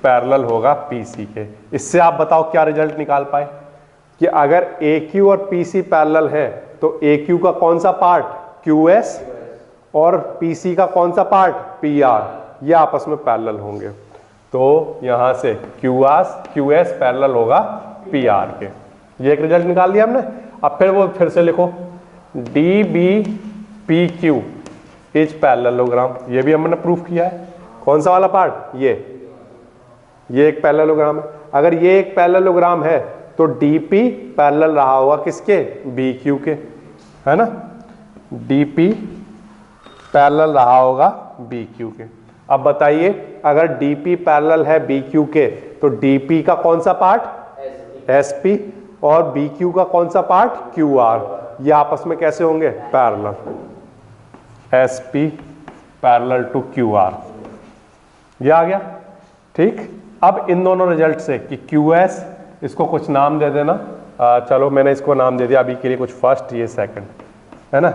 पैरेलल होगा PC के। इससे आप बताओ क्या रिजल्ट निकाल पाए, कि अगर AQ और PC पैरेलल है तो AQ का कौन सा पार्ट, QS, और PC का कौन सा पार्ट, PR, ये आपस में पैरेलल होंगे। तो यहां से QS पैरेलल होगा PR के। ये एक रिजल्ट निकाल दिया हमने। अब फिर से लिखो DBPQ इज पैरेललोग्राम, ये भी हमने प्रूफ किया है। कौन सा वाला पार्ट, ये एक पैरेललोग्राम है। अगर ये एक पैरेललोग्राम है तो DP पैरेलल रहा होगा किसके, BQ के, है ना। DP पैरेलल रहा होगा BQ के। अब बताइए, अगर DP पैरेलल है BQ के तो DP का कौन सा पार्ट, SP, और BQ का कौन सा पार्ट, QR, ये आपस में कैसे होंगे, parallel. SP parallel to QR, ये आ गया। ठीक, अब इन दोनों रिजल्ट से कि QS, इसको कुछ नाम दे देना, चलो मैंने इसको नाम दे दिया अभी के लिए कुछ फर्स्ट, ये सेकंड, है ना।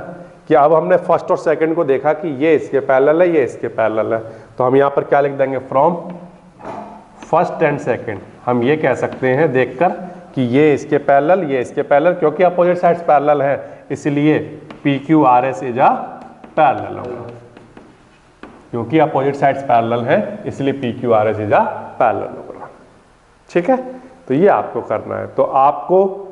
कि अब हमने फर्स्ट और सेकंड को देखा कि ये इसके पैरेलल है, ये इसके पैरेलल है, तो हम यहाँ पर क्या लिख देंगे, फ्रॉम फर्स्ट एंड सेकंड हम ये कह सकते हैं देखकर कि ये इसके पैरेलल, ये इसके पैरेलल, क्योंकि अपोजिट साइड्स पैरेलल है इसलिए PQRS इज अ पैरेललोग्राम। क्योंकि अपोजिट साइड्स पैरेलल है इसलिए PQRS इज अ पैरेललोग्राम। ठीक है, तो ये आपको करना है। तो आपको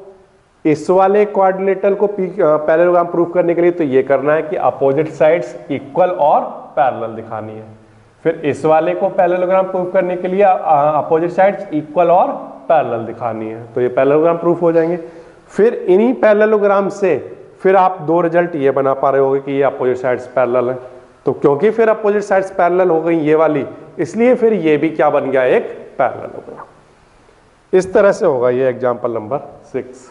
इस वाले क्वाड्रिलेटरल को पैरेललोग्राम प्रूफ करने के लिए तो ये करना है कि अपोजिट साइड्स इक्वल और पैरेलल दिखानी है। फिर इस वाले को पैरेललोग्राम प्रूफ करने के लिए अपोजिट साइड्स इक्वल और पैरेलल दिखानी है, तो ये पैरेललोग्राम प्रूफ हो जाएंगे। फिर इन्हीं पैरेललोग्राम से फिर आप दो रिजल्ट ये बना पा रहे होगे कि ये अपोजिट साइड्स पैरेलल है, तो क्योंकि फिर अपोजिट साइड्स पैरेलल हो गई ये वाली, इसलिए फिर ये भी क्या बन गया, एक पैरेललोग्राम। इस तरह से होगा ये एग्जाम्पल नंबर 6।